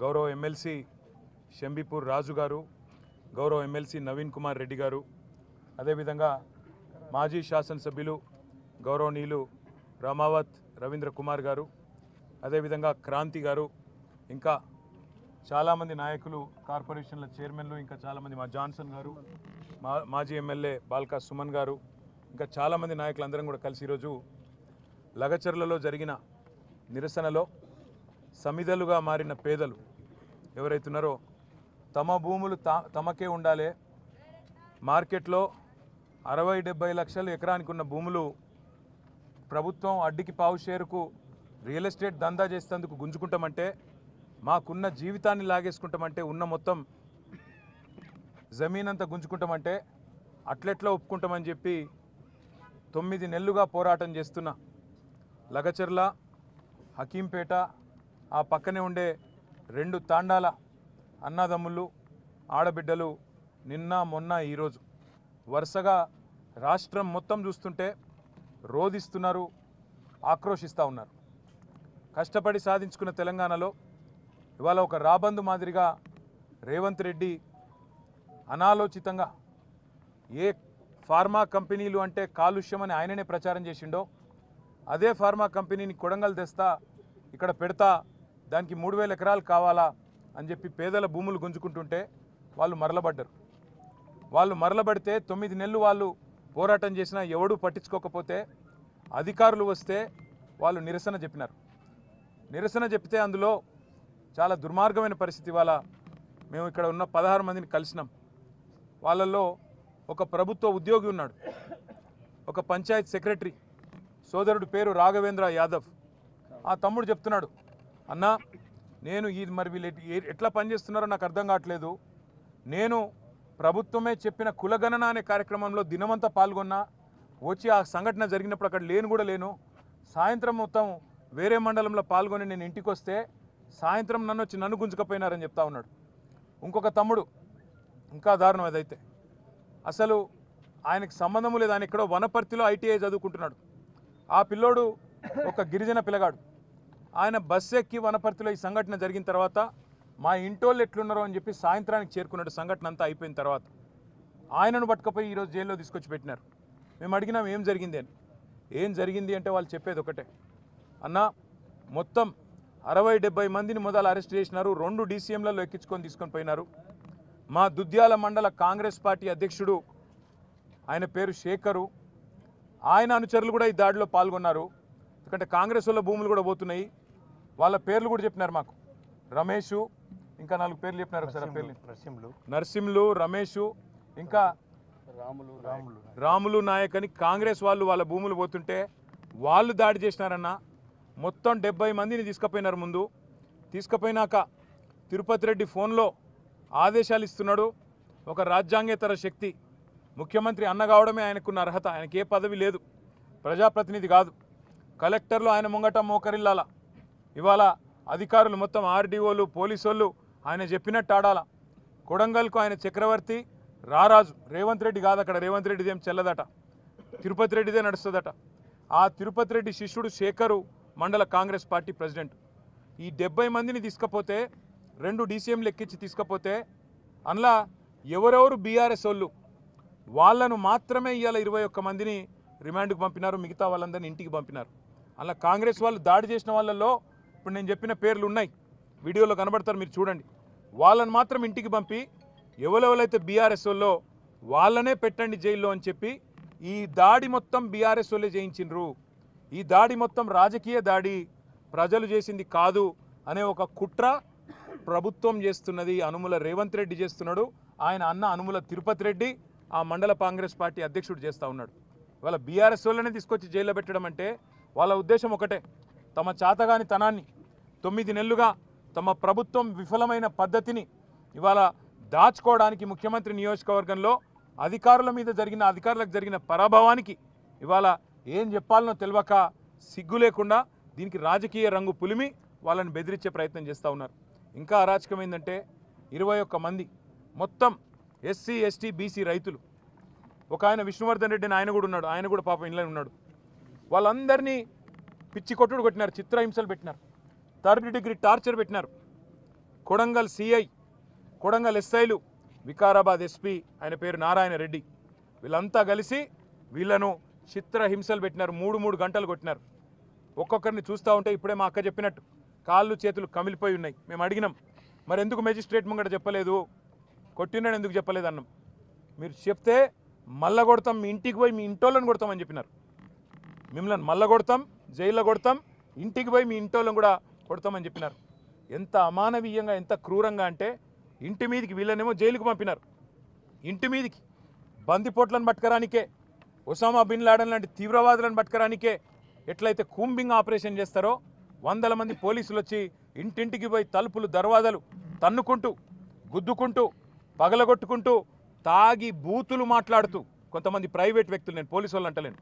గౌరవ ఎమ్మెల్సీ షంబీపూర్ రాజు గారు, గౌరవ ఎమ్మెల్సీ నవీన్ కుమార్ రెడ్డి గారు, అదేవిధంగా మాజీ శాసనసభ్యులు గౌరవనీయులు రామావత్ రవీంద్ర కుమార్ గారు, అదేవిధంగా క్రాంతి గారు, ఇంకా చాలామంది నాయకులు, కార్పొరేషన్ల చైర్మన్లు, ఇంకా చాలామంది, మా జాన్సన్ గారు, మాజీ ఎమ్మెల్యే బాల్కా సుమన్ గారు, ఇంకా చాలామంది నాయకులందరం కూడా కలిసి ఈరోజు లగచర్లలో జరిగిన నిరసనలో సమిధలుగా మారిన పేదలు ఎవరైతున్నారో తమ భూములు తమకే ఉండాలి, మార్కెట్లో 60-70 లక్షలు ఎకరానికి ఉన్న భూములు ప్రభుత్వం అడ్డికి పావు షేరుకు రియల్ ఎస్టేట్ దందా చేసేందుకు గుంజుకుంటామంటే, మాకున్న జీవితాన్ని లాగేసుకుంటామంటే, ఉన్న మొత్తం జమీన్ అంతా గుంజుకుంటామంటే అట్లెట్లా ఒప్పుకుంటామని చెప్పి 9 నెలలుగా పోరాటం చేస్తున్న లగచర్ల, హకీంపేట, ఆ పక్కనే ఉండే 2 తాండాల అన్నదమ్ములు, ఆడబిడ్డలు నిన్న మొన్న ఈరోజు వరుసగా రాష్ట్రం మొత్తం చూస్తుంటే రోధిస్తున్నారు, ఆక్రోషిస్తూ ఉన్నారు. కష్టపడి సాధించుకున్న తెలంగాణలో ఇవాళ ఒక రాబందు మాదిరిగా రేవంత్ రెడ్డి అనాలోచితంగా ఏ ఫార్మా కంపెనీలు అంటే కాలుష్యం అని ఆయననే ప్రచారం చేసిండో అదే ఫార్మా కంపెనీని కొడంగల్ తెస్తా, ఇక్కడ పెడతా, దానికి 3000 ఎకరాలు కావాలా అని చెప్పి పేదల భూములు గుంజుకుంటుంటే వాళ్ళు మరలబడ్డారు. వాళ్ళు మరలబడితే 9 నెలలు వాళ్ళు పోరాటం చేసినా ఎవడూ పట్టించుకోకపోతే అధికారులు వస్తే వాళ్ళు నిరసన చెప్పినారు. నిరసన చెప్తే అందులో చాలా దుర్మార్గమైన పరిస్థితి. ఇవాళ మేము ఇక్కడ ఉన్న 16 మందిని కలిసినాం. వాళ్ళల్లో ఒక ప్రభుత్వ ఉద్యోగి ఉన్నాడు, ఒక పంచాయత్ సెక్రటరీ సోదరుడు పేరు రాఘవేంద్ర యాదవ్. ఆ తమ్ముడు చెప్తున్నాడు, అన్నా నేను ఇది మరి వీళ్ళు ఎట్లా పనిచేస్తున్నారో నాకు అర్థం కావట్లేదు. నేను ప్రభుత్వమే చెప్పిన కులగణన అనే కార్యక్రమంలో దినమంతా పాల్గొన్నా, వచ్చి ఆ సంఘటన జరిగినప్పుడు అక్కడ లేను. సాయంత్రం మొత్తం వేరే మండలంలో పాల్గొని నేను ఇంటికి వస్తే సాయంత్రం నన్ను గుంజుకపోయినారని చెప్తా ఉన్నాడు. ఇంకొక తమ్ముడు ఇంకా దారుణం ఏదైతే, అసలు ఆయనకు సంబంధము లేదు, ఆయన ఎక్కడో వనపర్తిలో ఐటీఐ చదువుకుంటున్నాడు. ఆ పిల్లోడు ఒక గిరిజన పిల్లగాడు. ఆయన బస్సు ఎక్కి వనపర్తిలో ఈ సంఘటన జరిగిన తర్వాత మా ఇంటోళ్ళు ఎట్లున్నారో అని చెప్పి సాయంత్రానికి చేరుకున్నాడు. సంఘటన అంతా అయిపోయిన తర్వాత ఆయనను పట్టుకపోయి ఈరోజు జైల్లో తీసుకొచ్చి పెట్టినారు. మేము అడిగినాం ఏం జరిగింది అని. ఏం జరిగింది అంటే వాళ్ళు చెప్పేది ఒకటే, అన్నా మొత్తం 60-70 మందిని మొదలు అరెస్ట్ చేసినారు. 2 DCMలలో ఎక్కించుకొని తీసుకొని పోయినారు. మా దుద్యాల మండల కాంగ్రెస్ పార్టీ అధ్యక్షుడు ఆయన పేరు శేఖరు, ఆయన అనుచరులు కూడా ఈ దాడిలో పాల్గొన్నారు. ఎందుకంటే కాంగ్రెస్ వాళ్ళ భూములు కూడా పోతున్నాయి. వాళ్ళ పేర్లు కూడా చెప్పినారు మాకు. రమేషు, ఇంకా 4 పేర్లు చెప్పినారు. ఒకసారి పేర్లు నరసింహులు, రమేషు, ఇంకా రాములు నాయక్ అని కాంగ్రెస్ వాళ్ళు వాళ్ళ భూములు పోతుంటే వాళ్ళు దాడి చేసినారన్న. మొత్తం 70 మందిని తీసుకుపోయినారు. ముందు తీసుకుపోయినాక తిరుపతి రెడ్డి ఫోన్లో ఆదేశాలు ఇస్తున్నాడు. ఒక రాజ్యాంగేతర శక్తి, ముఖ్యమంత్రి అన్న కావడమే ఆయనకున్న అర్హత. ఆయనకి ఏ పదవి లేదు, ప్రజాప్రతినిధి కాదు. కలెక్టర్లు ఆయన ముంగట మోకరిల్లాల. ఇవాళ అధికారులు మొత్తం ఆర్డీఓలు, పోలీసు వాళ్ళు ఆయన చెప్పినట్టు ఆడాల. కొడంగల్కు ఆయన చక్రవర్తి, రారాజు. రేవంత్ రెడ్డి కాదు, అక్కడ రేవంత్ రెడ్డిది ఏం చెల్లదట, తిరుపతి రెడ్డిదే నడుస్తుందట. ఆ తిరుపతి రెడ్డి శిష్యుడు శేఖరు మండల కాంగ్రెస్ పార్టీ ప్రెసిడెంట్. ఈ 70 మందిని తీసుకపోతే 2 DCMలు ఎక్కించి తీసుకపోతే అందులో ఎవరెవరు బీఆర్ఎస్ వాళ్ళు వాళ్ళను మాత్రమే ఇవాళ 21 మందిని రిమాండ్కు పంపినారు. మిగతా వాళ్ళందరినీ ఇంటికి పంపినారు. అలా కాంగ్రెస్ వాళ్ళు దాడి చేసిన వాళ్ళల్లో ఇప్పుడు నేను చెప్పిన పేర్లు ఉన్నాయి, వీడియోలో కనబడతారు, మీరు చూడండి. వాళ్ళని మాత్రం ఇంటికి పంపి ఎవరెవరైతే బీఆర్ఎస్ వాళ్ళో వాళ్ళనే పెట్టండి జైల్లో అని చెప్పి ఈ దాడి మొత్తం బీఆర్ఎస్ వాళ్ళే చేయించిండ్రు. ఈ దాడి మొత్తం రాజకీయ దాడి, ప్రజలు చేసింది కాదు అనే ఒక కుట్ర ప్రభుత్వం చేస్తున్నది. అనుముల రేవంత్ రెడ్డి చేస్తున్నాడు. ఆయన అన్న అనుముల తిరుపతి రెడ్డి ఆ మండల కాంగ్రెస్ పార్టీ అధ్యక్షుడు చేస్తూ ఉన్నాడు. వాళ్ళ బీఆర్ఎస్ వాళ్ళనే తీసుకొచ్చి జైల్లో పెట్టడం అంటే వాళ్ళ ఉద్దేశం ఒకటే, తమ చాతగాని తనాన్ని 9 నెలలుగా తమ ప్రభుత్వం విఫలమైన పద్ధతిని ఇవాళ దాచుకోవడానికి ముఖ్యమంత్రి నియోజకవర్గంలో అధికారులకు జరిగిన పరాభవానికి ఇవాళ ఏం చెప్పాలనో తెలియక సిగ్గు లేకుండా దీనికి రాజకీయ రంగు పులిమి వాళ్ళని బెదిరించే ప్రయత్నం చేస్తూ ఉన్నారు. ఇంకా అరాచకం ఏంటంటే 21 మంది మొత్తం SC, ST, BC రైతులు. ఒక ఆయన విష్ణువర్ధన్ రెడ్డి అని ఆయన కూడా ఉన్నాడు, ఆయన కూడా పాపం ఇంట్లో ఉన్నాడు. వాళ్ళందరినీ పిచ్చి కొట్టుడు కొట్టినారు, చిత్రహింసలు పెట్టినారు, 3rd డిగ్రీ టార్చర్ పెట్టినారు. కొడంగల్ CI, కొడంగల్ SIలు, వికారాబాద్ SP ఆయన పేరు నారాయణ రెడ్డి, వీళ్ళంతా కలిసి వీళ్ళను చిత్రహింసలు పెట్టినారు. 3 గంటలు కొట్టినారు. ఒక్కొక్కరిని చూస్తూ ఉంటే ఇప్పుడే మా అక్క చెప్పినట్టు కాళ్ళు చేతులు కమిలిపోయి ఉన్నాయి. మేము అడిగినాం, మరి ఎందుకు మెజిస్ట్రేట్ ముంగట చెప్పలేదు, కొట్టినాడు ఎందుకు చెప్పలేదు అన్నాం. మీరు చెప్తే మల్ల కొడతాం, మీ ఇంటికి పోయి మీ ఇంటోళ్ళని కొడతామని చెప్పినారు. మిమ్మల్ని మల్ల కొడతాం, జైల్లో కొడతాం, ఇంటికి పోయి మీ ఇంటోళ్ళని కూడా కొడతామని చెప్పినారు. ఎంత అమానవీయంగా, ఎంత క్రూరంగా అంటే ఇంటి మీదికి వీళ్ళనేమో జైలుకు పంపినారు. ఇంటి మీదికి బందిపోట్లను పట్టుకరానికే, ఒసామా బిన్ లాడెన్ లాంటి తీవ్రవాదులను పట్టుకరానికే ఎట్లయితే కూంబింగ్ ఆపరేషన్ చేస్తారో 100 మంది పోలీసులు వచ్చి ఇంటింటికి పోయి తలుపులు దర్వాజాలు తన్నుకుంటూ, గుద్దుకుంటూ, పగలగొట్టుకుంటూ, తాగి బూతులు మాట్లాడుతూ కొంతమంది ప్రైవేట్ వ్యక్తులు, నేను పోలీసు వాళ్ళు అంటలేను,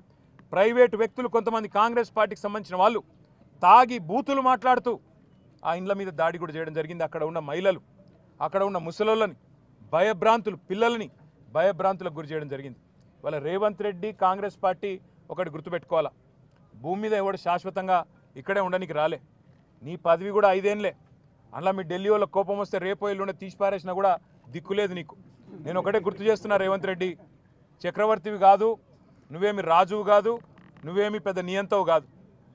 ప్రైవేట్ వ్యక్తులు కొంతమంది కాంగ్రెస్ పార్టీకి సంబంధించిన వాళ్ళు తాగి బూతులు మాట్లాడుతూ ఆ ఇండ్ల మీద దాడి కూడా చేయడం జరిగింది. అక్కడ ఉన్న మహిళలు, అక్కడ ఉన్న ముసలోళ్ళని భయభ్రాంతులు, పిల్లలని భయభ్రాంతులకు గురి చేయడం జరిగింది. వాళ్ళ రేవంత్ రెడ్డి కాంగ్రెస్ పార్టీ ఒకటి గుర్తుపెట్టుకోవాలా, భూమి మీద ఎవడు శాశ్వతంగా ఇక్కడే ఉండడానికి రాలే. నీ పదవి కూడా 5 ఏళ్ళే. అందులో మీ ఢిల్లీ వాళ్ళ కోపం వస్తే రేపో ఎల్లుండే తీసి పారేసినా కూడా దిక్కులేదు నీకు. నేను ఒకటే గుర్తు చేస్తున్నా, రేవంత్ రెడ్డి చక్రవర్తివి కాదు, నువ్వేమి రాజువు కాదు, నువ్వేమి పెద్ద నియంతవు కాదు.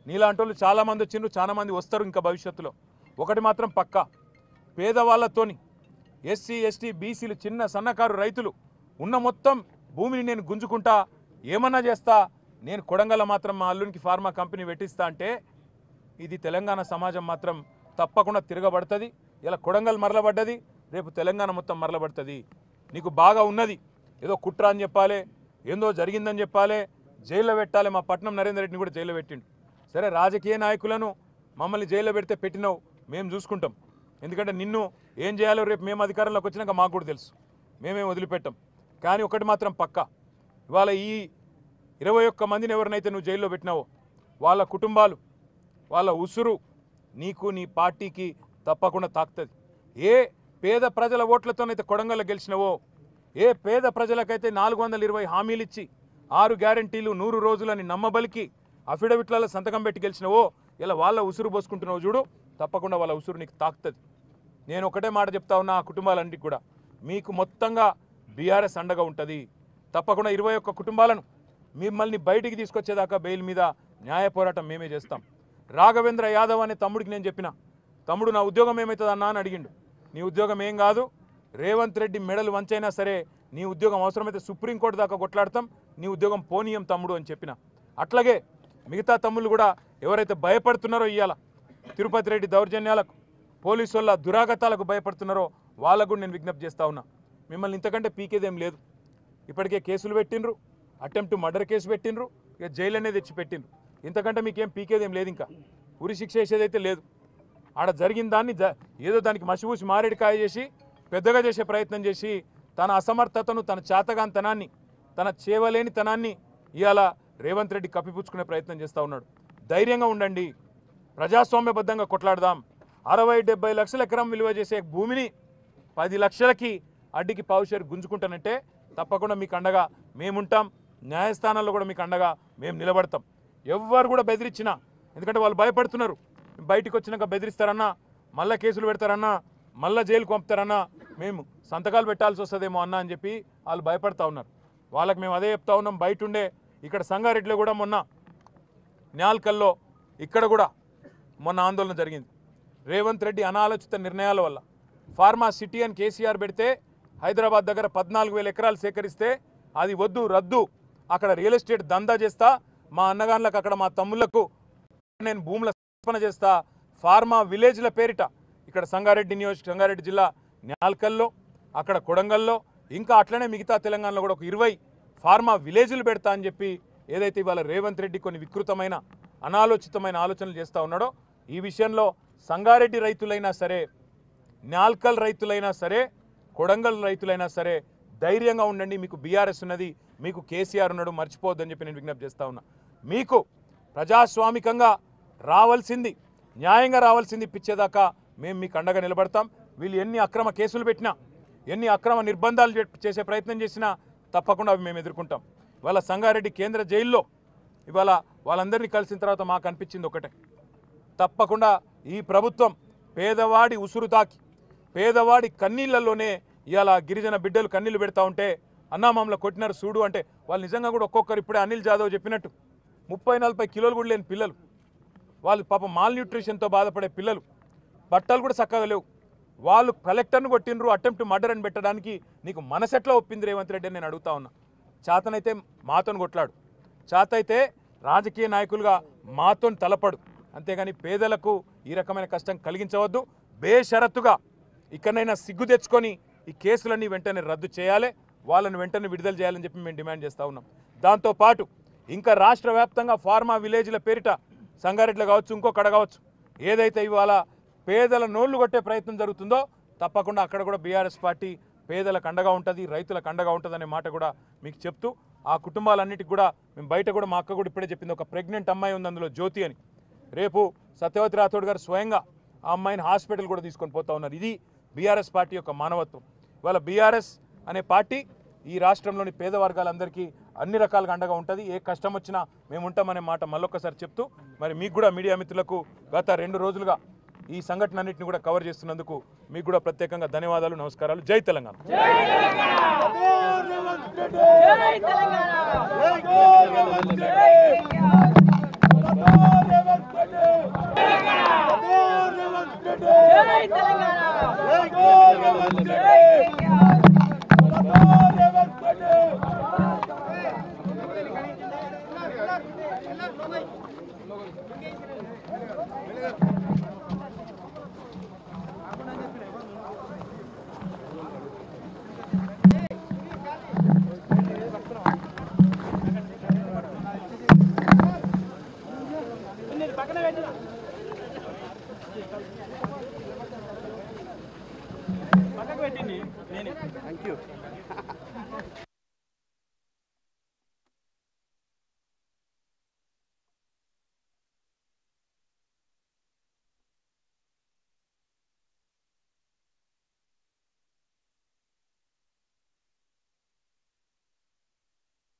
నీలాంటి వాళ్ళు చాలామంది వచ్చిండ్రు, చాలామంది వస్తారు ఇంకా భవిష్యత్తులో. ఒకటి మాత్రం పక్కా, పేదవాళ్ళతోని SC, ST, BCలు, చిన్న సన్నకారు రైతులు ఉన్న మొత్తం భూమిని నేను గుంజుకుంటా, ఏమన్నా చేస్తా, నేను కొడంగల్ మాత్రం మా అల్లునికి ఫార్మా కంపెనీ పెట్టిస్తా అంటే ఇది తెలంగాణ సమాజం మాత్రం తప్పకుండా తిరగబడుతుంది. ఇలా కొడంగల్ మరలబడ్డది, రేపు తెలంగాణ మొత్తం మరలబడుతుంది. నీకు బాగా ఉన్నది, ఏదో కుట్ర అని చెప్పాలి, ఏందో జరిగిందని చెప్పాలి, జైల్లో పెట్టాలి. మా పట్నం నరేందర్ రెడ్డిని కూడా జైల్లో పెట్టిండు. సరే, రాజకీయ నాయకులను మమ్మల్ని జైల్లో పెడితే పెట్టినావు, మేము చూసుకుంటాం. ఎందుకంటే నిన్ను ఏం చేయాలో రేపు మేము అధికారంలోకి వచ్చినాక మాకు కూడా తెలుసు, మేమేం వదిలిపెట్టాం. కానీ ఒకటి మాత్రం పక్కా, ఇవాళ ఈ 21 మందిని ఎవరినైతే నువ్వు జైల్లో పెట్టినావో వాళ్ళ కుటుంబాలు, వాళ్ళ ఉసురు నీకు, నీ పార్టీకి తప్పకుండా తాకుతుంది. ఏ పేద ప్రజల ఓట్లతోనైతే కొడంగల్లో గెలిచినవో, ఏ పేద ప్రజలకైతే 420 హామీలు ఇచ్చి 6 గ్యారంటీలు 100 రోజులని నమ్మబలికి అఫిడవిట్లలో సంతకం పెట్టి గెలిచినవో, ఇలా వాళ్ళ ఉసురు పోసుకుంటున్నావు చూడు, తప్పకుండా వాళ్ళ ఉసురు నీకు తాకుతుంది. నేను ఒకటే మాట చెప్తా ఉన్నా, ఆ కుటుంబాలన్నిటికీ కూడా మీకు మొత్తంగా బీఆర్ఎస్ అండగా ఉంటుంది. తప్పకుండా 21 కుటుంబాలను మిమ్మల్ని బయటికి తీసుకొచ్చేదాకా బెయిల్ మీద న్యాయ పోరాటం మేమే చేస్తాం. రాఘవేంద్ర యాదవ్ అనే తమ్ముడికి నేను చెప్పిన, తమ్ముడు నా ఉద్యోగం ఏమవుతుంది అన్నా అని అడిగిండు. నీ ఉద్యోగం ఏం కాదు, రేవంత్ రెడ్డి మెడలు వంచైనా సరే నీ ఉద్యోగం అవసరమైతే సుప్రీంకోర్టు దాకా కొట్లాడతాం, నీ ఉద్యోగం పోనీయం తమ్ముడు అని చెప్పిన. అట్లాగే మిగతా తమ్ముళ్ళు కూడా ఎవరైతే భయపడుతున్నారో ఇవాళ తిరుపతి రెడ్డి దౌర్జన్యాలకు, పోలీసు వాళ్ళ దురాగతాలకు భయపడుతున్నారో వాళ్ళకు కూడా నేను విజ్ఞప్తి చేస్తా ఉన్నా. మిమ్మల్ని ఇంతకంటే పీకేదేం లేదు. ఇప్పటికే కేసులు పెట్టిండ్రు, అటెంప్ట్ మర్డర్ కేసు పెట్టిండ్రు, ఇక జైలు అనేది తెచ్చి పెట్టిండ్రు. ఇంతకంటే మీకేం పీకేదేం లేదు. ఇంకా ఉరి శిక్ష వేసేదైతే లేదు. ఆడ జరిగిన దాన్ని ఏదో దానికి మసిపూసి మారేడికాయ చేసి పెద్దగా చేసే ప్రయత్నం చేసి తన అసమర్థతను, తన చేతగాంతనాన్ని, తన చేవలేనితనాన్ని ఇవాళ రేవంత్ రెడ్డి కప్పిపుచ్చుకునే ప్రయత్నం చేస్తూ ఉన్నాడు. ధైర్యంగా ఉండండి, ప్రజాస్వామ్యబద్ధంగా కొట్లాడదాం. 60-70 లక్షల ఎకరం విలువ చేసే భూమిని 10 లక్షలకి అడ్డికి పావుషేరు గుంజుకుంటానంటే తప్పకుండా మీకు అండగా మేముంటాం. న్యాయస్థానాల్లో కూడా మీకు అండగా మేము నిలబడతాం. ఎవ్వరు కూడా బెదిరించినా, ఎందుకంటే వాళ్ళు భయపడుతున్నారు, బయటికి వచ్చినాక బెదిరిస్తారన్నా, మళ్ళీ కేసులు పెడతారన్నా, మళ్ళీ జైలుకు పంపుతారన్నా, మేము సంతకాలు పెట్టాల్సి వస్తుందేమో అన్నా అని చెప్పి వాళ్ళు భయపడతా ఉన్నారు. వాళ్ళకి మేము అదే చెప్తా ఉన్నాం. బయట ఉండే ఇక్కడ సంగారెడ్డిలో కూడా మొన్న న్యాల్కల్లో ఇక్కడ కూడా మొన్న ఆందోళన జరిగింది. రేవంత్ రెడ్డి అనాలోచిత నిర్ణయాల వల్ల ఫార్మా సిటీ అని కేసీఆర్ పెడితే హైదరాబాద్ దగ్గర 14,000 ఎకరాలు సేకరిస్తే అది వద్దు, రద్దు, అక్కడ రియల్ ఎస్టేట్ దందా చేస్తా, మా అన్నగాన్లకు అక్కడ మా తమ్ముళ్లకు నేను భూముల సమర్పణ చేస్తా, ఫార్మా విలేజ్ల పేరిట ఇక్కడ సంగారెడ్డి జిల్లా న్యాల్కల్లో, అక్కడ కొడంగల్లో, ఇంకా అట్లనే మిగతా తెలంగాణలో కూడా ఒక 20 ఫార్మా విలేజ్లు పెడతా అని చెప్పి ఏదైతే ఇవాళ రేవంత్ రెడ్డి కొన్ని వికృతమైన అనాలోచితమైన ఆలోచనలు చేస్తూ ఉన్నాడో, ఈ విషయంలో సంగారెడ్డి రైతులైనా సరే, న్యాల్కల్ రైతులైనా సరే, కొడంగల్ రైతులైనా సరే ధైర్యంగా ఉండండి. మీకు బీఆర్ఎస్ ఉన్నది, మీకు కేసీఆర్ ఉన్నాడు, మర్చిపోవద్దని చెప్పి నేను విజ్ఞప్తి చేస్తూ ఉన్నా. మీకు ప్రజాస్వామికంగా రావాల్సింది, న్యాయంగా రావాల్సింది ఇప్పించేదాకా మేము మీకు అండగా నిలబడతాం. వీళ్ళు ఎన్ని అక్రమ కేసులు పెట్టినా, ఎన్ని అక్రమ నిర్బంధాలు చేసే ప్రయత్నం చేసినా తప్పకుండా అవి మేము ఎదుర్కొంటాం. ఇవాళ సంగారెడ్డి కేంద్ర జైల్లో ఇవాళ వాళ్ళందరినీ కలిసిన తర్వాత మాకు అనిపించింది ఒకటే, తప్పకుండా ఈ ప్రభుత్వం పేదవాడి ఉసురు తాకి, పేదవాడి కన్నీళ్లలోనే ఇవాళ గిరిజన బిడ్డలు కన్నీళ్లు పెడతా ఉంటే అన్నా మమ్మల్ని కొట్టినారు చూడు అంటే వాళ్ళు నిజంగా కూడా ఒక్కొక్కరు ఇప్పుడే అనిల్ జాదవ్ చెప్పినట్టు 30-40 కిలోలు కూడా లేని పిల్లలు, వాళ్ళు పాపం మాల్ న్యూట్రిషన్తో బాధపడే పిల్లలు, బట్టలు కూడా చక్కగా లేవు. వాళ్ళు కలెక్టర్ను కొట్టినరు, అటెంప్ట్ మర్డర్ అని పెట్టడానికి నీకు మనసెట్లా ఒప్పింది రేవంత్ రెడ్డి అని నేను అడుగుతా ఉన్నా. చేతనైతే మాతోని కొట్లాడు, చేతైతే రాజకీయ నాయకులుగా మాతోని తలపడు, అంతేగాని పేదలకు ఈ రకమైన కష్టం కలిగించవద్దు. బేషరతుగా ఇక్కడైనా సిగ్గు తెచ్చుకొని ఈ కేసులన్నీ వెంటనే రద్దు చేయాలి, వాళ్ళని వెంటనే విడుదల చేయాలని చెప్పి మేము డిమాండ్ చేస్తూ ఉన్నాం. దాంతోపాటు ఇంకా రాష్ట్ర వ్యాప్తంగా ఫార్మా విలేజ్ల పేరిట సంగారెడ్డిలో కావచ్చు, ఇంకొకడ కావచ్చు, ఏదైతే ఇవాళ పేదల నోళ్లు కొట్టే ప్రయత్నం జరుగుతుందో తప్పకుండా అక్కడ కూడా బీఆర్ఎస్ పార్టీ పేదలకు అండగా ఉంటుంది, రైతులకు అండగా ఉంటుంది అనే మాట కూడా మీకు చెప్తూ, ఆ కుటుంబాలన్నిటికి కూడా మేము బయట కూడా మా అక్క కూడా ఇప్పుడే చెప్పింది, ఒక ప్రెగ్నెంట్ అమ్మాయి ఉంది అందులో జ్యోతి అని. రేపు సత్యవతి రాథోడ్ గారు స్వయంగా ఆ అమ్మాయిని హాస్పిటల్ కూడా తీసుకొని పోతా ఉన్నారు. ఇది బీఆర్ఎస్ పార్టీ యొక్క మానవత్వం. ఇవాళ బీఆర్ఎస్ అనే పార్టీ ఈ రాష్ట్రంలోని పేద వర్గాలందరికీ అన్ని రకాలుగా అండగా ఉంటుంది. ఏ కష్టం వచ్చినా మేము ఉంటామనే మాట మళ్ళొక్కసారి చెప్తూ, మరి మీకు కూడా మీడియా మిత్రులకు గత 2 రోజులుగా ఈ సంఘటన అన్నింటిని కూడా కవర్ చేస్తున్నందుకు మీకు కూడా ప్రత్యేకంగా ధన్యవాదాలు, నమస్కారాలు. జై తెలంగాణ. Let's go.